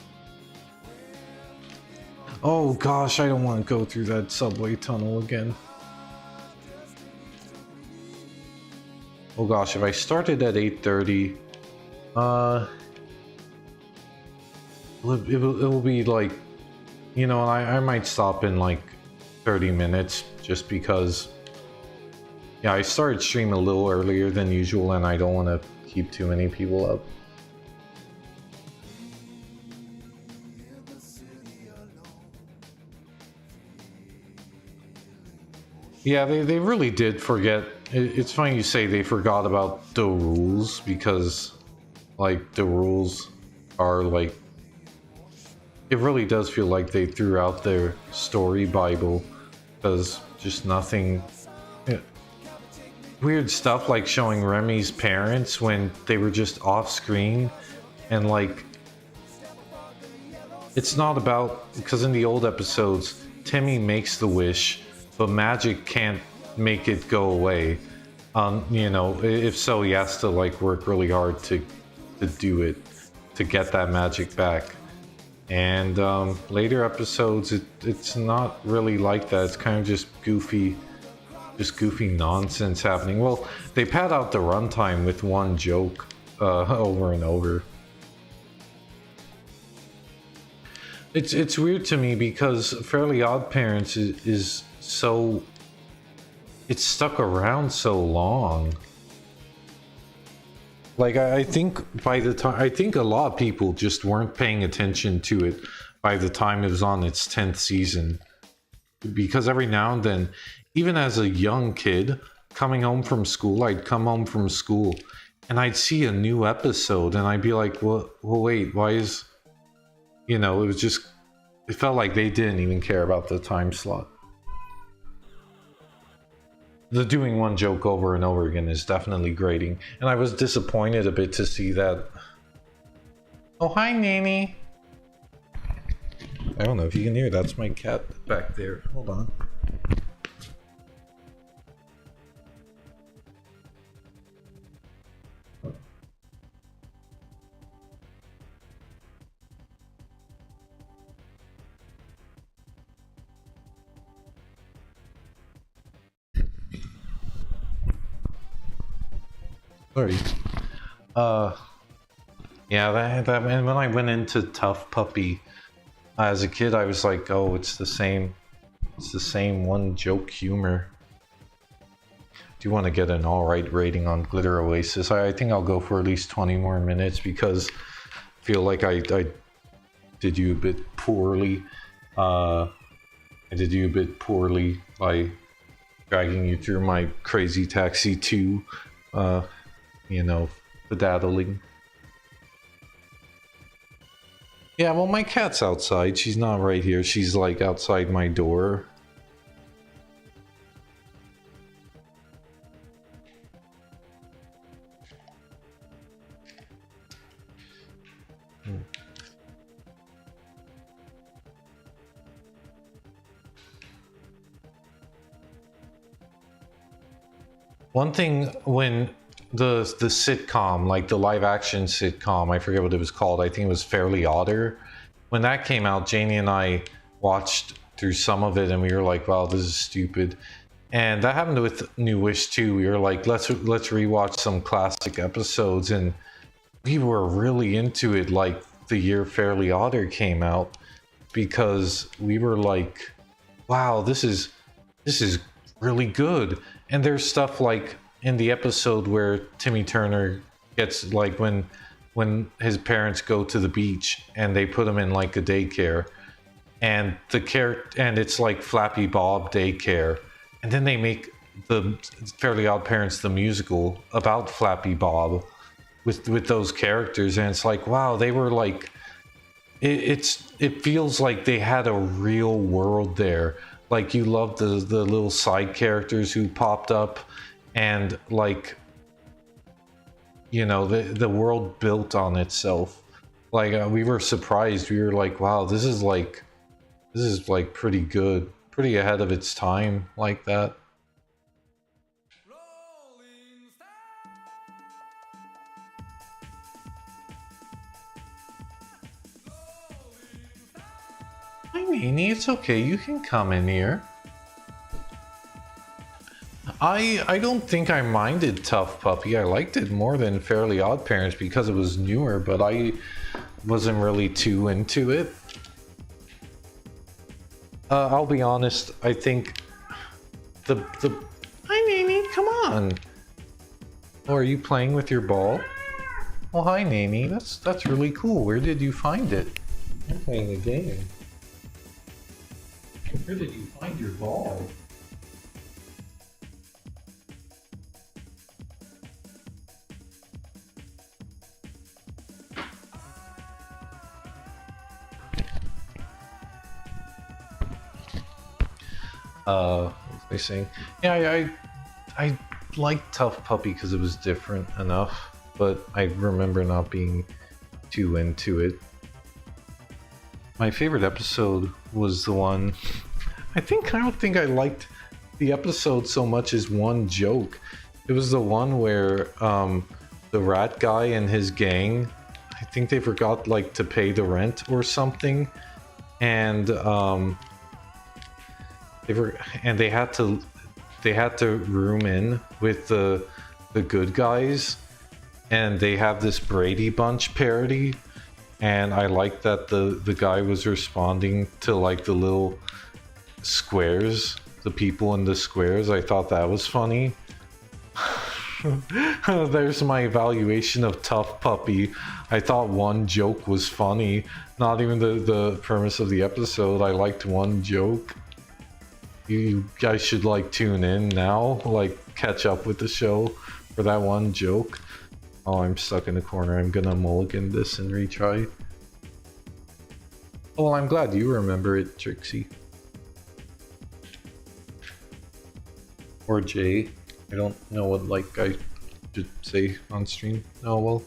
Speaker 1: Oh gosh, I don't want to go through that subway tunnel again. Oh gosh, if I started at 8:30, it will be like, you know, I might stop in like 30 minutes just because, yeah, I started streaming a little earlier than usual and I don't want to keep too many people up. Yeah, they really did forget. It's funny you say they forgot about the rules because, like, the rules are like, it really does feel like they threw out their story Bible because just nothing. Yeah. Weird stuff like showing Remy's parents when they were just off screen and like, it's not about, because in the old episodes, Timmy makes the wish, but magic can't make it go away. You know, if so, he has to like work really hard to do it, to get that magic back. And later episodes, it's not really like that. It's kind of just goofy nonsense happening. Well, they pad out the runtime with one joke over and over. It's weird to me because Fairly Odd Parents is so, it's stuck around so long. Like I think by the time, I think a lot of people just weren't paying attention to it by the time it was on its 10th season, because every now and then, even as a young kid coming home from school, I'd come home from school and I'd see a new episode and I'd be like, well wait, why is, you know, it was just, it felt like they didn't even care about the time slot. The doing one joke over and over again is definitely grating, and I was disappointed a bit to see that. Oh, hi, Nanny. I don't know if you can hear, that's my cat back there. Hold on. Sorry. Yeah, that and when I went into Tough Puppy as a kid, I was like, oh, it's the same one joke humor. Do you want to get an alright rating on Glitter Oasis? I think I'll go for at least 20 more minutes because I feel like I did you a bit poorly. I did you a bit poorly by dragging you through my Crazy Taxi 2 you know, bedaddling. Yeah, well, my cat's outside. She's not right here. She's like outside my door. One thing when the sitcom, like the live action sitcom, I forget what it was called, I think it was Fairly Odder. When that came out, Janie and I watched through some of it and we were like, wow, this is stupid. And that happened with New Wish too. We were like, let's rewatch some classic episodes, and we were really into it like the year Fairly Odder came out, because we were like, wow, this is really good. And there's stuff like in the episode where Timmy Turner gets, like, when his parents go to the beach and they put him in like a daycare, and it's like Flappy Bob Daycare, and then they make the Fairly Odd Parents the musical about Flappy Bob with those characters, and it's like, wow, they were like, it feels like they had a real world there. Like, you love the little side characters who popped up, and like, you know, the world built on itself. Like, we were surprised. We were like, wow, this is like pretty good, pretty ahead of its time, like that. Hi, Nini, it's okay, you can come in here. I don't think I minded Tough Puppy. I liked it more than Fairly Odd Parents because it was newer, but I wasn't really too into it. I'll be honest. I think the hi Nani, come on. Oh, are you playing with your ball? Oh, hi Nani. That's really cool. Where did you find it? I'm playing a game. Where did you find your ball? What was I saying? Yeah, I liked Tough Puppy because it was different enough, but I remember not being too into it. My favorite episode was the one. I don't think I liked the episode so much as one joke. It was the one where the rat guy and his gang, I think they forgot like to pay the rent or something, and they had to room in with the good guys, and they have this Brady Bunch parody, and I like that the guy was responding to like the little squares, the people in the squares. I thought that was funny. There's my evaluation of Tough Puppy. I thought one joke was funny, not even the premise of the episode. I liked one joke. You guys should like tune in now, like catch up with the show for that one joke. Oh, I'm stuck in the corner. I'm gonna mulligan this and retry. Oh, well, I'm glad you remember it, Trixie. Or Jay. I don't know what like I should say on stream. Oh well.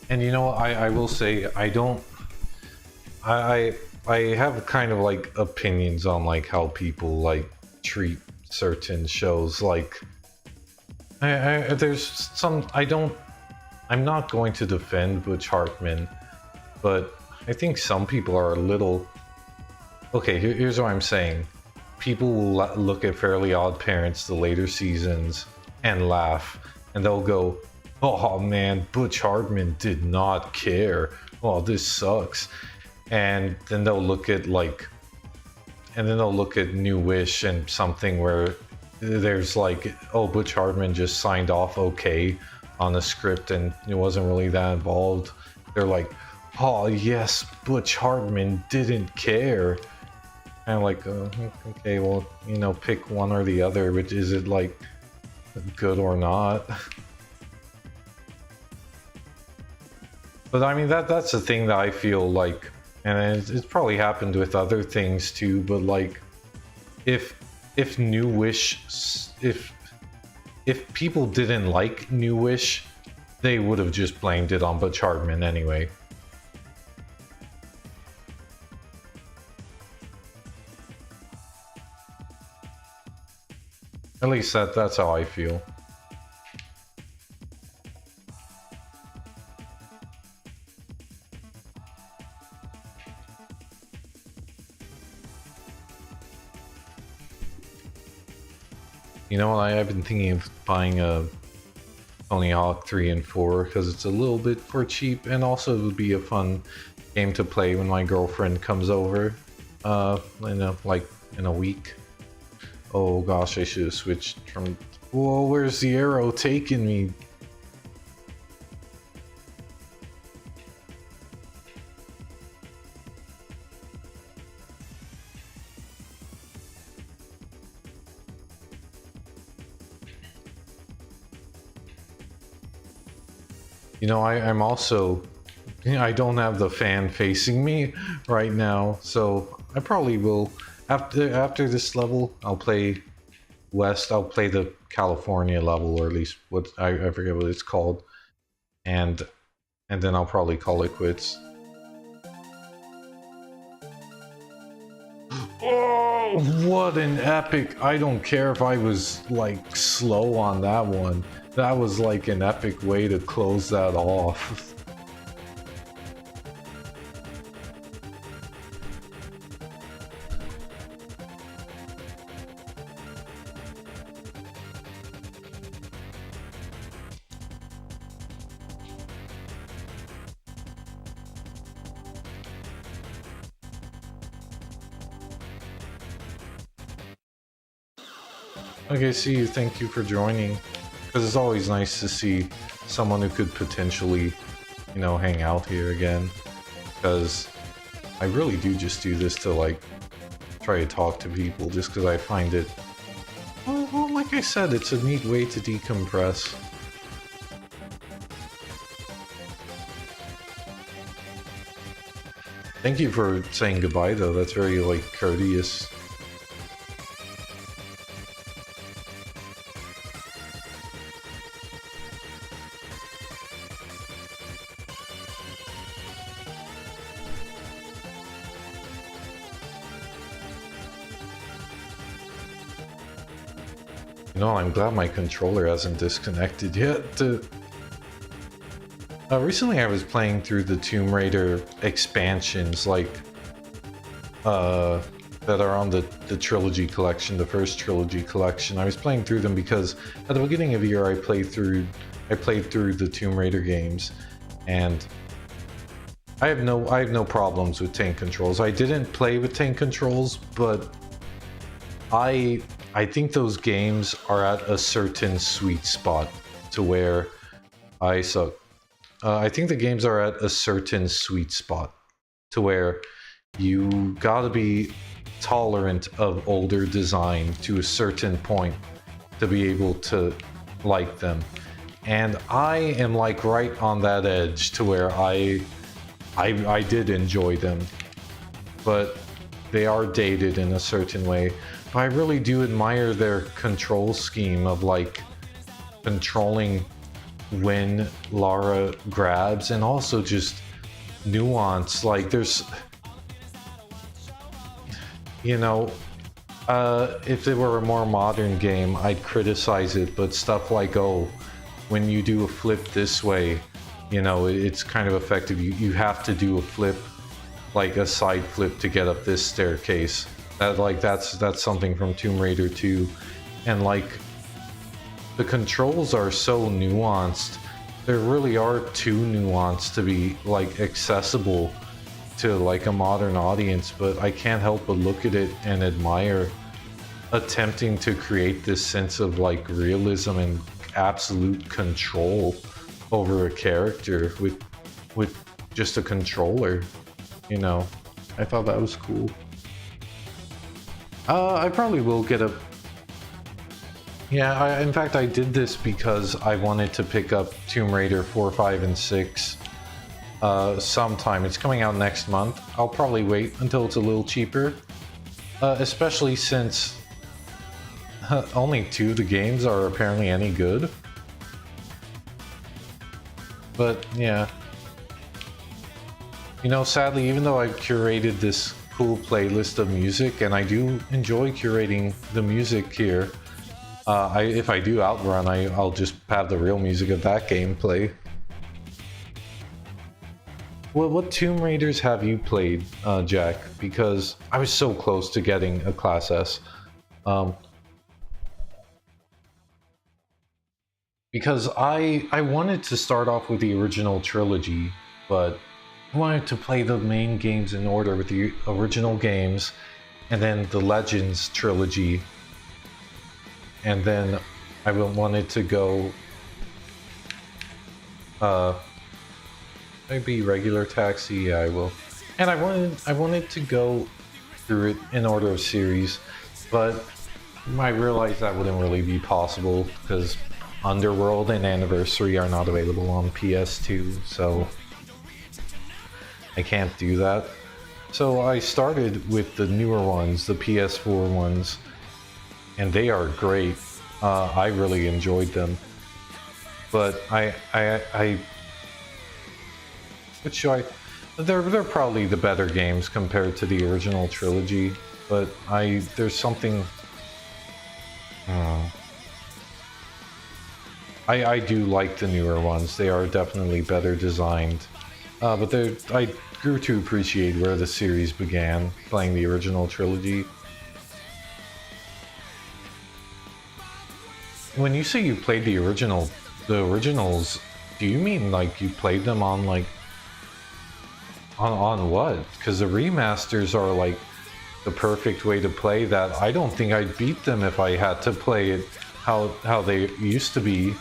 Speaker 1: And you know, I will say I have kind of like opinions on like how people like treat certain shows. Like there's some I'm not going to defend Butch Hartman, but I think some people are a little okay. Here's what I'm saying. People will look at Fairly Odd Parents, the later seasons, and laugh, and they'll go, "Oh man, Butch Hartman did not care. Oh, this sucks." And then they'll look at New Wish and something where there's like, "Oh, Butch Hartman just signed off okay on the script and it wasn't really that involved." They're like, "Oh yes, Butch Hartman didn't care." And I'm like, okay, well, you know, pick one or the other. Which is it like good or not? But I mean, that's the thing that I feel like, and it's probably happened with other things too. But like, if New Wish, if people didn't like New Wish, they would have just blamed it on Butch Hartman anyway. At least that's how I feel. You know, I've been thinking of buying a Tony Hawk 3 and 4 because it's a little bit for cheap, and also it would be a fun game to play when my girlfriend comes over in a week. Oh gosh, I should have switched from... Whoa, where's the arrow taking me? You know, I'm also... I don't have the fan facing me right now, so I probably will... After this level, I'll play West. I'll play the California level, or at least what I forget what it's called, and then I'll probably call it quits. Oh, what an epic! I don't care if I was like slow on that one. That was like an epic way to close that off. Okay, see you. Thank you for joining. Because it's always nice to see someone who could potentially, you know, hang out here again. Because I really do just do this to, like, try to talk to people just because I find it, well, like I said, it's a neat way to decompress. Thank you for saying goodbye, though. That's very, like, courteous. No, I'm glad my controller hasn't disconnected yet. Recently I was playing through the Tomb Raider expansions, like, that are on the Trilogy Collection, the first Trilogy Collection. I was playing through them because at the beginning of the year I played through the Tomb Raider games, and I have no problems with tank controls. I didn't play with tank controls, but I think those games are at a certain sweet spot to where I suck. I think the games are at a certain sweet spot to where you gotta be tolerant of older design to a certain point to be able to like them. And I am like right on that edge to where I did enjoy them, but they are dated in a certain way. But I really do admire their control scheme of like controlling when Lara grabs, and also just nuance. Like there's, you know, if it were a more modern game I'd criticize it, but stuff like, oh, when you do a flip this way, you know, it's kind of effective. You have to do a flip, like a side flip, to get up this staircase. That's something from Tomb Raider 2. And like the controls are so nuanced. They really are too nuanced to be like accessible to like a modern audience, but I can't help but look at it and admire attempting to create this sense of like realism and absolute control over a character with just a controller, you know. I thought that was cool. I probably will get a... Yeah, in fact, I did this because I wanted to pick up Tomb Raider 4, 5, and 6 sometime. It's coming out next month. I'll probably wait until it's a little cheaper, especially since only 2 of the games are apparently any good. But yeah, you know, sadly, even though I've curated this cool playlist of music, and I do enjoy curating the music here, if I do Outrun, I'll just have the real music of that game play. Well, what Tomb Raiders have you played, Jack? Because I was so close to getting a Class S. Because I wanted to start off with the original trilogy, but I wanted to play the main games in order with the original games, and then the Legends trilogy, and then I wanted to go maybe regular Taxi. Yeah, I will. And I wanted to go through it in order of series, but I realized that wouldn't really be possible because Underworld and Anniversary are not available on PS2, so I can't do that. So I started with the newer ones, the PS4 ones, and they are great. I really enjoyed them. But they're probably the better games compared to the original trilogy, but there's something... I do like the newer ones. They are definitely better designed. But I grew to appreciate where the series began, playing the original trilogy. When you say you played the originals, do you mean like you played them on like... On what? Because the remasters are like the perfect way to play that I don't think I'd beat them if I had to play it how they used to be.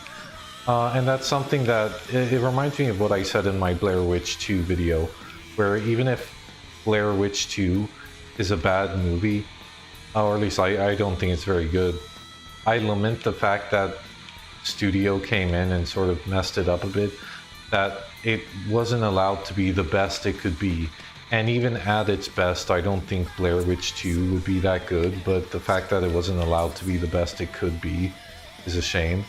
Speaker 1: And that's something that it reminds me of what I said in my Blair Witch 2 video, where even if Blair Witch 2 is a bad movie, or at least I don't think it's very good, I lament the fact that studio came in and sort of messed it up a bit, that it wasn't allowed to be the best it could be. And even at its best, I don't think Blair Witch 2 would be that good, but the fact that it wasn't allowed to be the best it could be is a shame.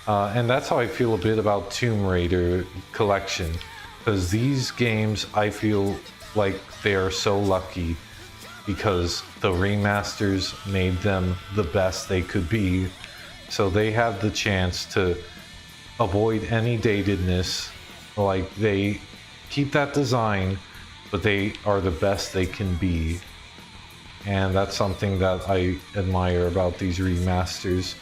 Speaker 1: And that's how I feel a bit about Tomb Raider Collection, because these games, I feel like they are so lucky because the remasters made them the best they could be. So they have the chance to avoid any datedness. Like, they keep that design, but they are the best they can be. And that's something that I admire about these remasters,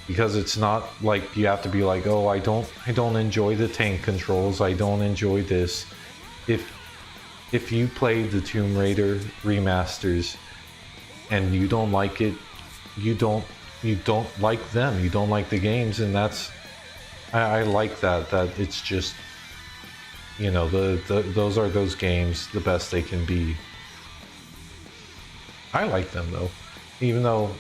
Speaker 1: because it's not like you have to be like, oh, I don't enjoy the tank controls, I don't enjoy this. If you played the Tomb Raider remasters and you don't like it, you don't like them, you don't like the games, and that's I like that it's just, you know, those are those games, the best they can be. I like them though, even though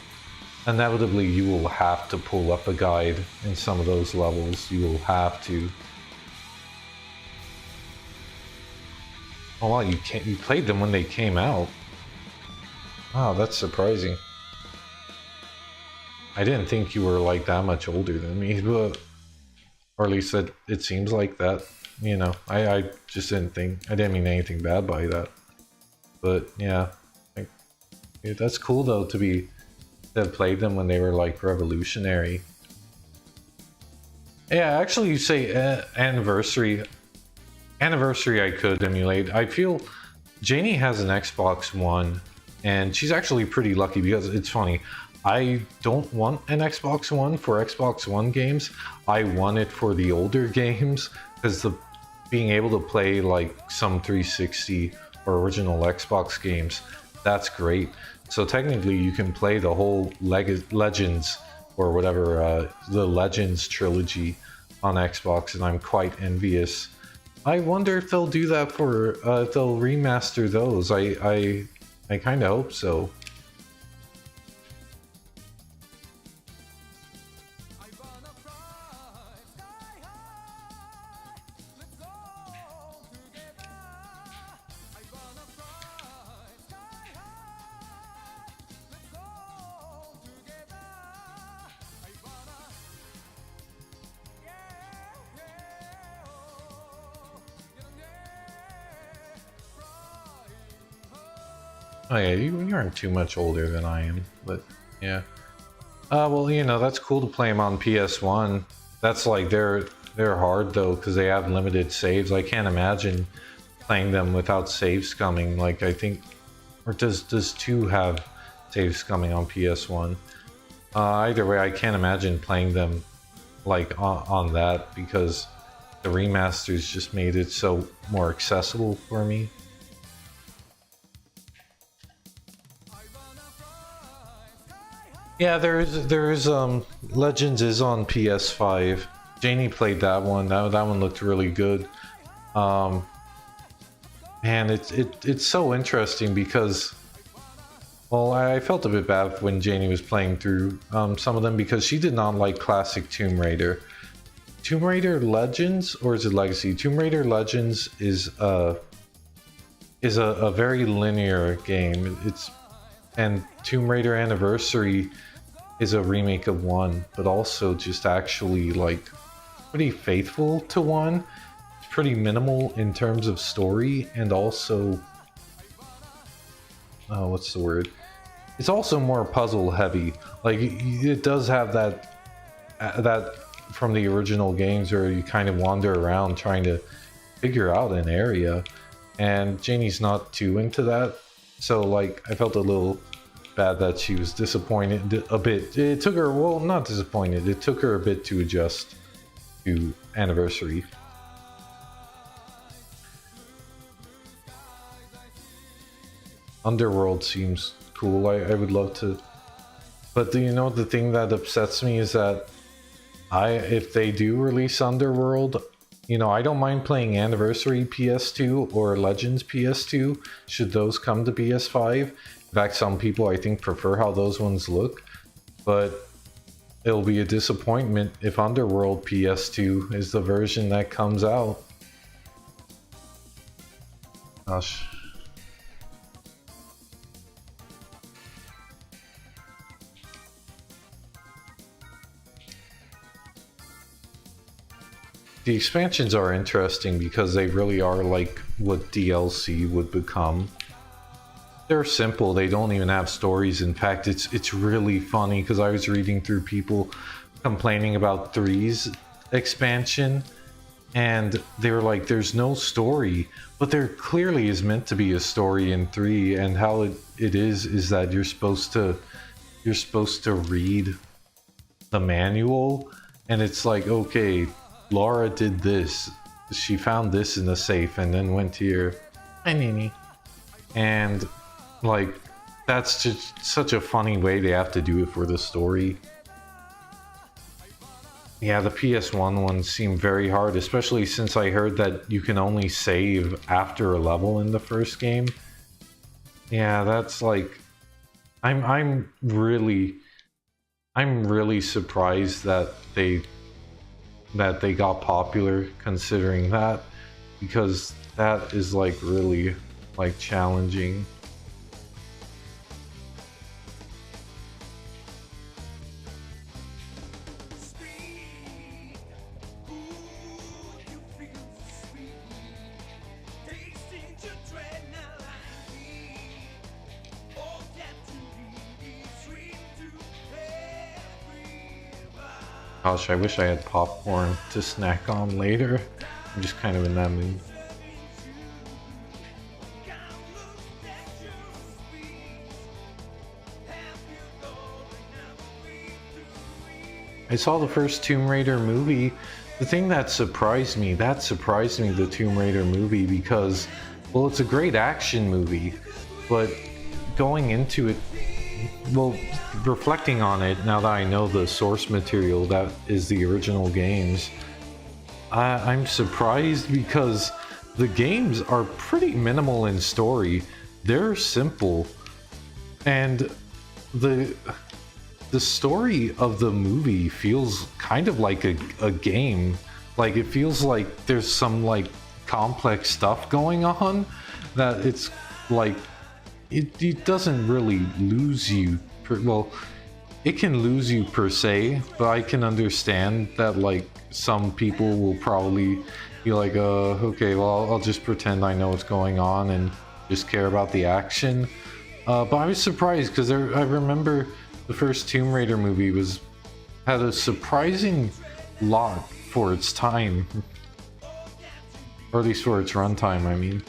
Speaker 1: inevitably you will have to pull up a guide in some of those levels. You will have to. Oh wow, you played them when they came out. Wow, that's surprising. I didn't think you were like that much older than me, but, or at least it seems like that. You know, I just didn't think, I didn't mean anything bad by that. But yeah, that's cool though to have played them when they were like revolutionary. Yeah, actually, you say anniversary I could emulate. I feel Janie has an Xbox One, and she's actually pretty lucky because it's funny. I don't want an Xbox One for Xbox One games. I want it for the older games, because being able to play like some 360 or original Xbox games, that's great. So technically you can play the whole Legends or whatever, the Legends trilogy on Xbox, and I'm quite envious. I wonder if they'll do that for, if they'll remaster those. I kind of hope so. Oh yeah, you aren't too much older than I am, but yeah. Well, you know, that's cool to play them on PS1. That's like, they're hard though, because they have limited saves. I can't imagine playing them without saves coming. Like, I think, or does 2 have saves coming on PS1? Either way, I can't imagine playing them like on that, because the remasters just made it so more accessible for me. Yeah, there is Legends is on PS5. Janie played that one. That one looked really good. Man, it's so interesting because, well, I felt a bit bad when Janie was playing through some of them, because she did not like classic Tomb Raider. Tomb Raider Legends, or is it Legacy? Tomb Raider Legends is a very linear game. And Tomb Raider Anniversary is a remake of 1, but also just actually like pretty faithful to 1. It's pretty minimal in terms of story, and also, what's the word? It's also more puzzle heavy. Like, it does have that from the original games, where you kind of wander around trying to figure out an area, and Janie's not too into that. So like, I felt a little bad that she was disappointed a bit. It took her, well, not disappointed, it took her a bit to adjust to Anniversary. Underworld seems cool. I would love to. But do you know the thing that upsets me is that if they do release Underworld, you know, I don't mind playing Anniversary PS2 or Legends PS2 should those come to PS5. In fact, some people I think prefer how those ones look, but it'll be a disappointment if Underworld PS2 is the version that comes out. Gosh. The expansions are interesting because they really are like what DLC would become. They're simple, they don't even have stories. In fact, it's really funny because I was reading through people complaining about 3's expansion and they were like, there's no story, but there clearly is meant to be a story in 3, and how it is that you're supposed to read the manual, and it's like, okay, Laura did this. She found this in the safe and then went here. Hi, Nini. And, like, that's just such a funny way they have to do it for the story. Yeah, the PS1 ones seem very hard, especially since I heard that you can only save after a level in the first game. Yeah, that's like... I'm really surprised that they got popular considering that, because that is like really like challenging. Gosh, I wish I had popcorn to snack on later. I'm just kind of in that mood. I saw the first Tomb Raider movie. The thing that surprised me, the Tomb Raider movie, because, well, it's a great action movie, but going into it, well, reflecting on it, now that I know the source material that is the original games, I'm surprised because the games are pretty minimal in story. They're simple, and the story of the movie feels kind of like a game. Like, it feels like there's some like complex stuff going on that it's like it doesn't really lose you well, it can lose you per se, but I can understand that like some people will probably be like, okay, well, I'll just pretend I know what's going on and just care about the action. But I was surprised because I remember the first Tomb Raider movie had a surprising lot for its time, or at least for its runtime, I mean.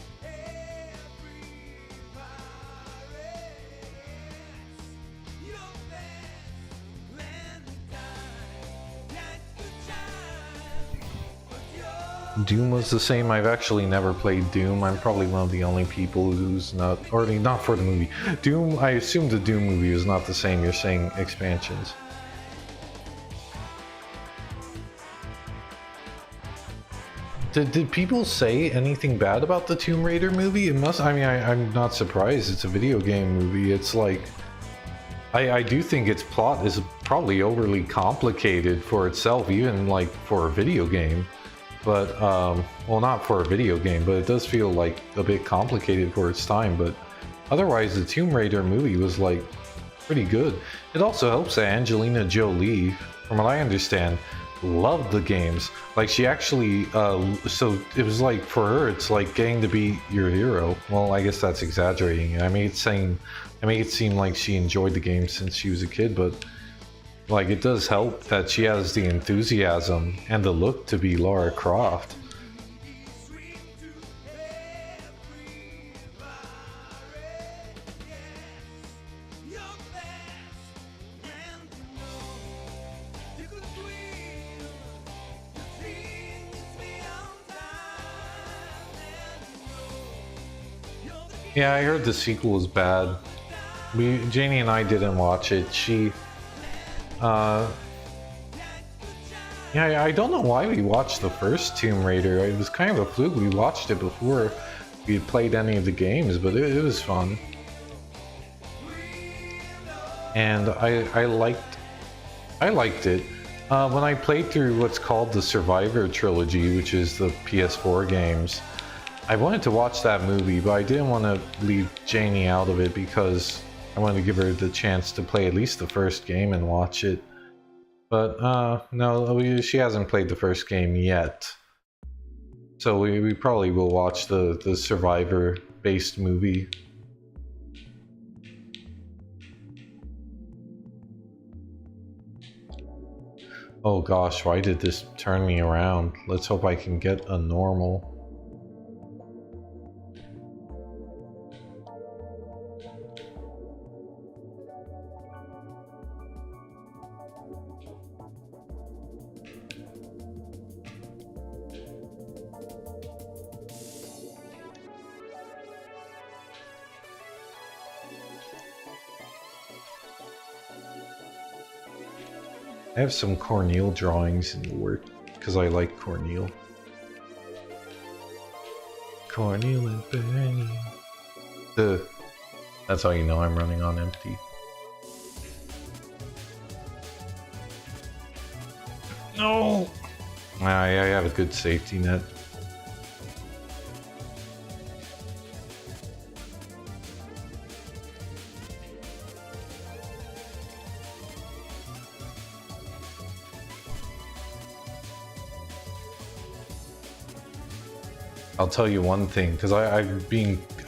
Speaker 1: Doom was the same. I've actually never played Doom. I'm probably one of the only people who's not, or not for the movie. Doom, I assume the Doom movie is not the same. You're saying expansions. Did people say anything bad about the Tomb Raider movie? It must, I mean, I'm not surprised. It's a video game movie. It's like, I do think its plot is probably overly complicated for itself, even like for a video game. But, well, not for a video game, but it does feel like a bit complicated for its time. But otherwise, the Tomb Raider movie was like pretty good. It also helps that Angelina Jolie, from what I understand, loved the games. Like, she actually, so it was like, for her, it's like getting to be your hero. Well, I guess that's exaggerating. I make it seem like she enjoyed the game since she was a kid, but like, it does help that she has the enthusiasm and the look to be Lara Croft. Yeah, I heard the sequel was bad. Janie and I didn't watch it. Yeah, I don't know why we watched the first Tomb Raider. It was kind of a fluke. We watched it before we had played any of the games, but it was fun. And I liked it. When I played through what's called the Survivor trilogy, which is the PS4 games, I wanted to watch that movie, but I didn't want to leave Janie out of it because I wanted to give her the chance to play at least the first game and watch it. But no, she hasn't played the first game yet. So we probably will watch the Survivor-based movie. Oh gosh, why did this turn me around? Let's hope I can get a normal. I have some Corneal drawings in the work because I like Corneal. Corneal and Bernie. That's how you know I'm running on empty. No! I have a good safety net. I'll tell you one thing, because I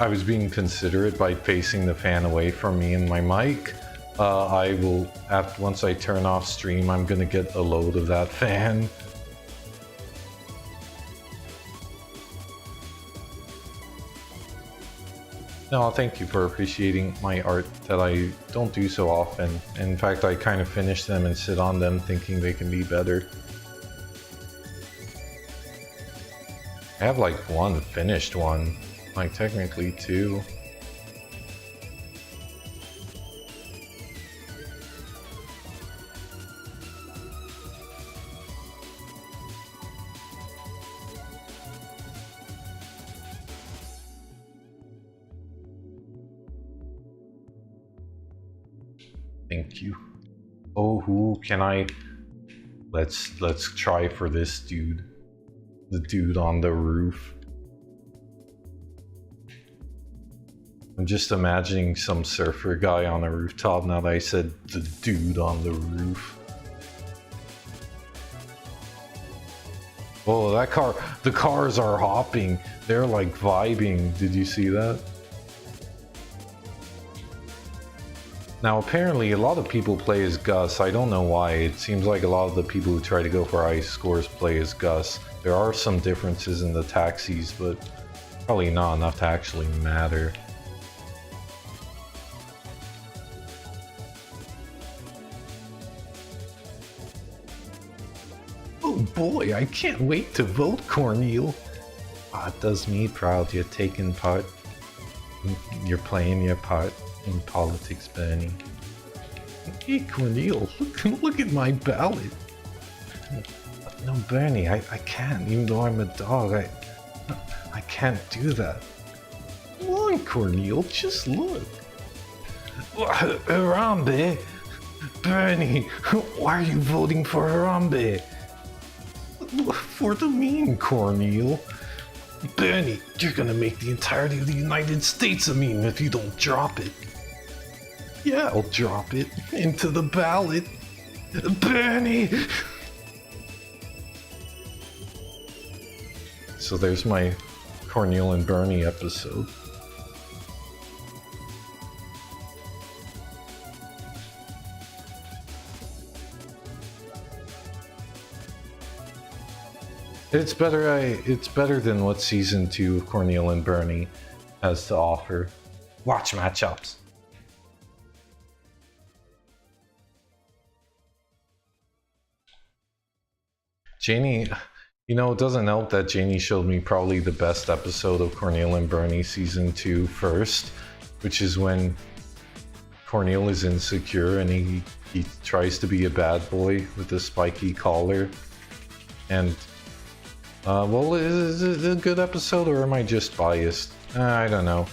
Speaker 1: was being considerate by facing the fan away from me and my mic. I will, once I turn off stream, I'm gonna get a load of that fan. No, thank you for appreciating my art that I don't do so often. In fact, I kind of finish them and sit on them thinking they can be better. I have like one finished one, like technically two. Thank you. Oh, who can I? Let's try for this dude. The dude on the roof. I'm just imagining some surfer guy on a rooftop now that I said the dude on the roof. Oh, that car, the cars are hopping. They're like vibing. Did you see that? Now, apparently, a lot of people play as Gus. I don't know why. It seems like a lot of the people who try to go for ice scores play as Gus. There are some differences in the taxis, but probably not enough to actually matter. Oh boy, I can't wait to vote, Corneal. It does me proud you're taking part. You're playing your part in politics, Bernie. Hey, Corneal, look at my ballot. No, Bernie, I can't, even though I'm a dog, I can't do that. Come on, Corneal, just look. Harambe? Bernie, why are you voting for Harambe? For the meme, Corneal. Bernie, you're gonna make the entirety of the United States a meme if you don't drop it. Yeah, I'll drop it into the ballot. Bernie! So there's my Corneal and Bernie episode. It's better than what season 2 of Corneal and Bernie has to offer. Watch matchups. Janie, You know, it doesn't help that Janie showed me probably the best episode of Cornel and Bernie season 2 first, which is when Cornel is insecure and he tries to be a bad boy with a spiky collar. And well, is it a good episode or am I just biased? I don't know.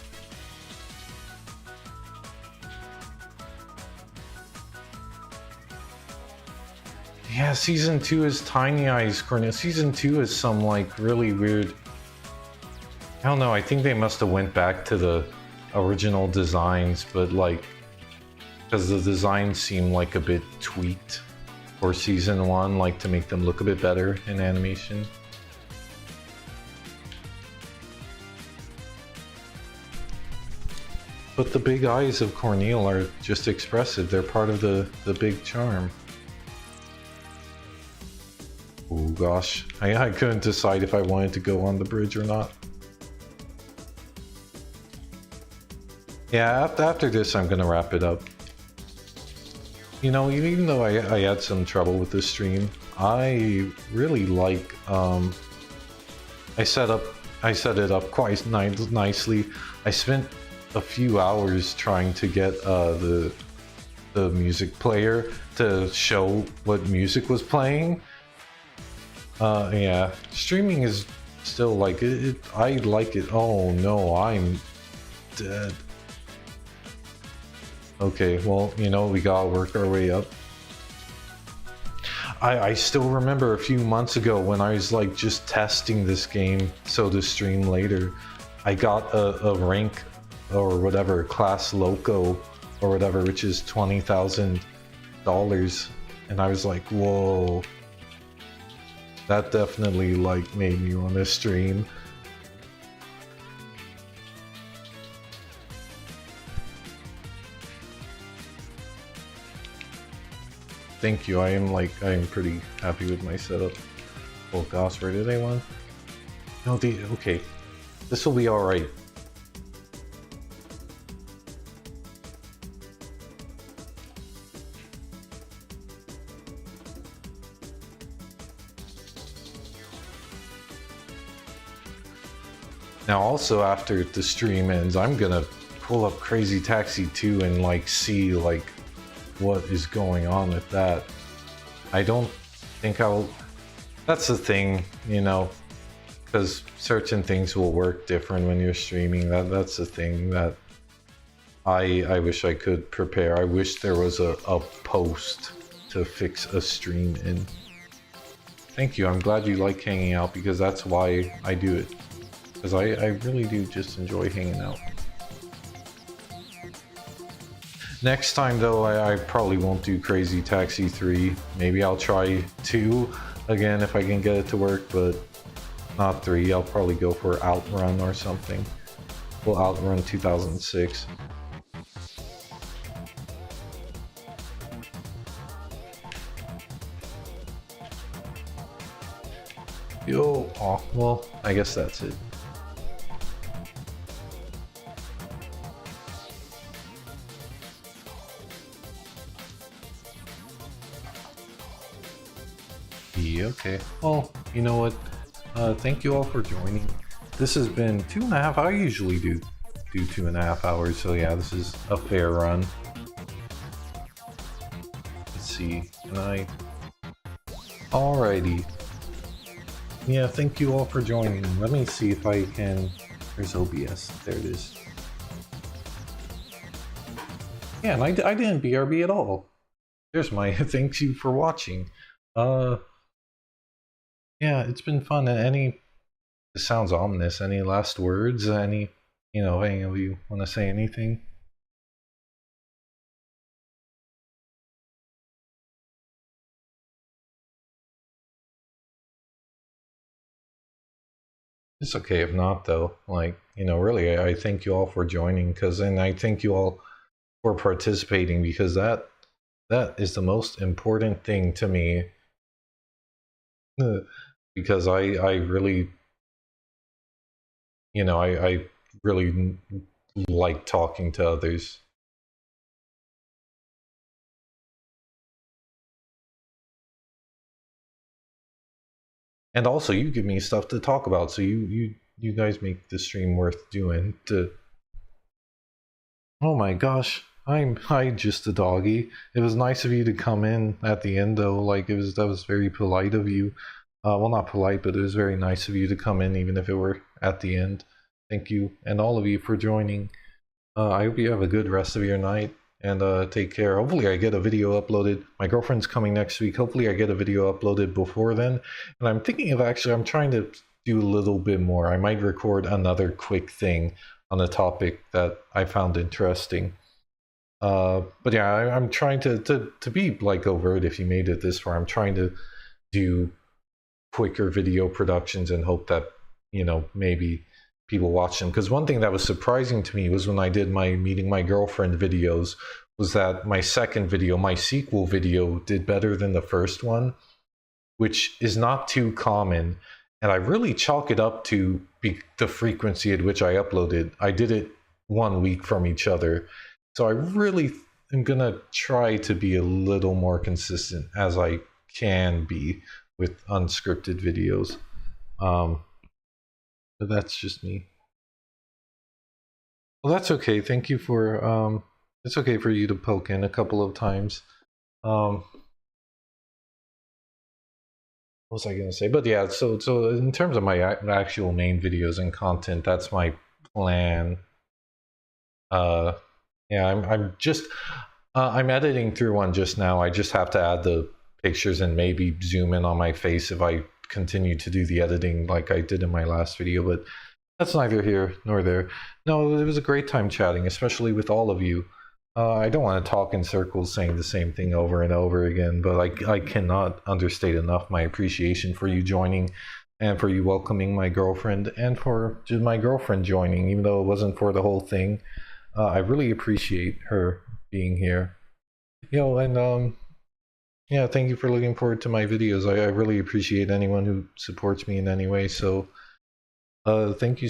Speaker 1: Yeah, season 2 is Tiny Eyes Cornel. Season 2 is some like really weird. I don't know. I think they must have went back to the original designs, but like because the designs seem like a bit tweaked for season 1, like to make them look a bit better in animation. But the big eyes of Cornel are just expressive. They're part of the big charm. Oh gosh, I couldn't decide if I wanted to go on the bridge or not. Yeah, after this I'm gonna wrap it up. You know, even though I had some trouble with this stream, I really like, I set it up quite nicely. I spent a few hours trying to get the music player to show what music was playing. Yeah, streaming is still like I like it. Oh no, I'm dead. Okay, well, you know, we gotta work our way up. I still remember a few months ago when I was like just testing this game so to stream later. I got a rank or whatever, class loco or whatever, which is $20,000, and I was like, whoa. That definitely like made me want to stream. Thank you. I am pretty happy with my setup. Oh gosh, where did I want? No, okay. This will be all right. Now also after the stream ends, I'm gonna pull up Crazy Taxi 2 and like see like what is going on with that. I don't think I'll... That's the thing, you know, because certain things will work different when you're streaming. That's the thing that I wish I could prepare. I wish there was a post to fix a stream in. Thank you. I'm glad you like hanging out because that's why I do it. Because I really do just enjoy hanging out. Next time though, I probably won't do Crazy Taxi 3. Maybe I'll try 2 again if I can get it to work, but not 3. I'll probably go for Outrun or something. Well, Outrun 2006. Yo, oh, well, I guess that's it. Okay. Well, you know what? Thank you all for joining. This has been 2.5. I usually do 2.5 hours, so yeah, this is a fair run. Let's see. Can I? Alrighty. Yeah, thank you all for joining. Let me see if I can. There's OBS. There it is. Yeah, and I didn't BRB at all. There's my thank you for watching. Yeah, it's been fun. It sounds ominous. Any last words? Any, you know, any of you want to say anything? It's okay if not, though. Like, you know, really, I thank you all for joining, and I thank you all for participating, because that is the most important thing to me. Because I really, you know, I really like talking to others. And also, you give me stuff to talk about, so you guys make the stream worth doing. Oh my gosh, hi just a doggy. It was nice of you to come in at the end though. Like that was very polite of you. Well, not polite, but it was very nice of you to come in, even if it were at the end. Thank you, and all of you for joining. I hope you have a good rest of your night, and take care. Hopefully I get a video uploaded. My girlfriend's coming next week. Hopefully I get a video uploaded before then. And I'm thinking of I'm trying to do a little bit more. I might record another quick thing on a topic that I found interesting. But yeah, I'm trying to be like overt. If you made it this far, I'm trying to do quicker video productions and hope that, you know, maybe people watch them. Because one thing that was surprising to me was when I did my meeting my girlfriend videos, was that my second video, my sequel video, did better than the first one, which is not too common. And I really chalk it up to the frequency at which I uploaded. I did it 1 week from each other. So I really am going to try to be a little more consistent as I can be with unscripted videos. But that's just me. Well, that's okay. Thank you for, it's okay for you to poke in a couple of times. What was I going to say? But yeah, so in terms of my actual main videos and content, that's my plan. Yeah, I'm just, I'm editing through one just now. I just have to add the pictures and maybe zoom in on my face if I continue to do the editing like I did in my last video, but that's neither here nor there. No, it was a great time chatting, especially with all of you. I don't want to talk in circles saying the same thing over and over again, but I cannot understate enough my appreciation for you joining and for you welcoming my girlfriend and for just my girlfriend joining, even though it wasn't for the whole thing. I really appreciate her being here. You know, and yeah, thank you for looking forward to my videos. I really appreciate anyone who supports me in any way. So thank you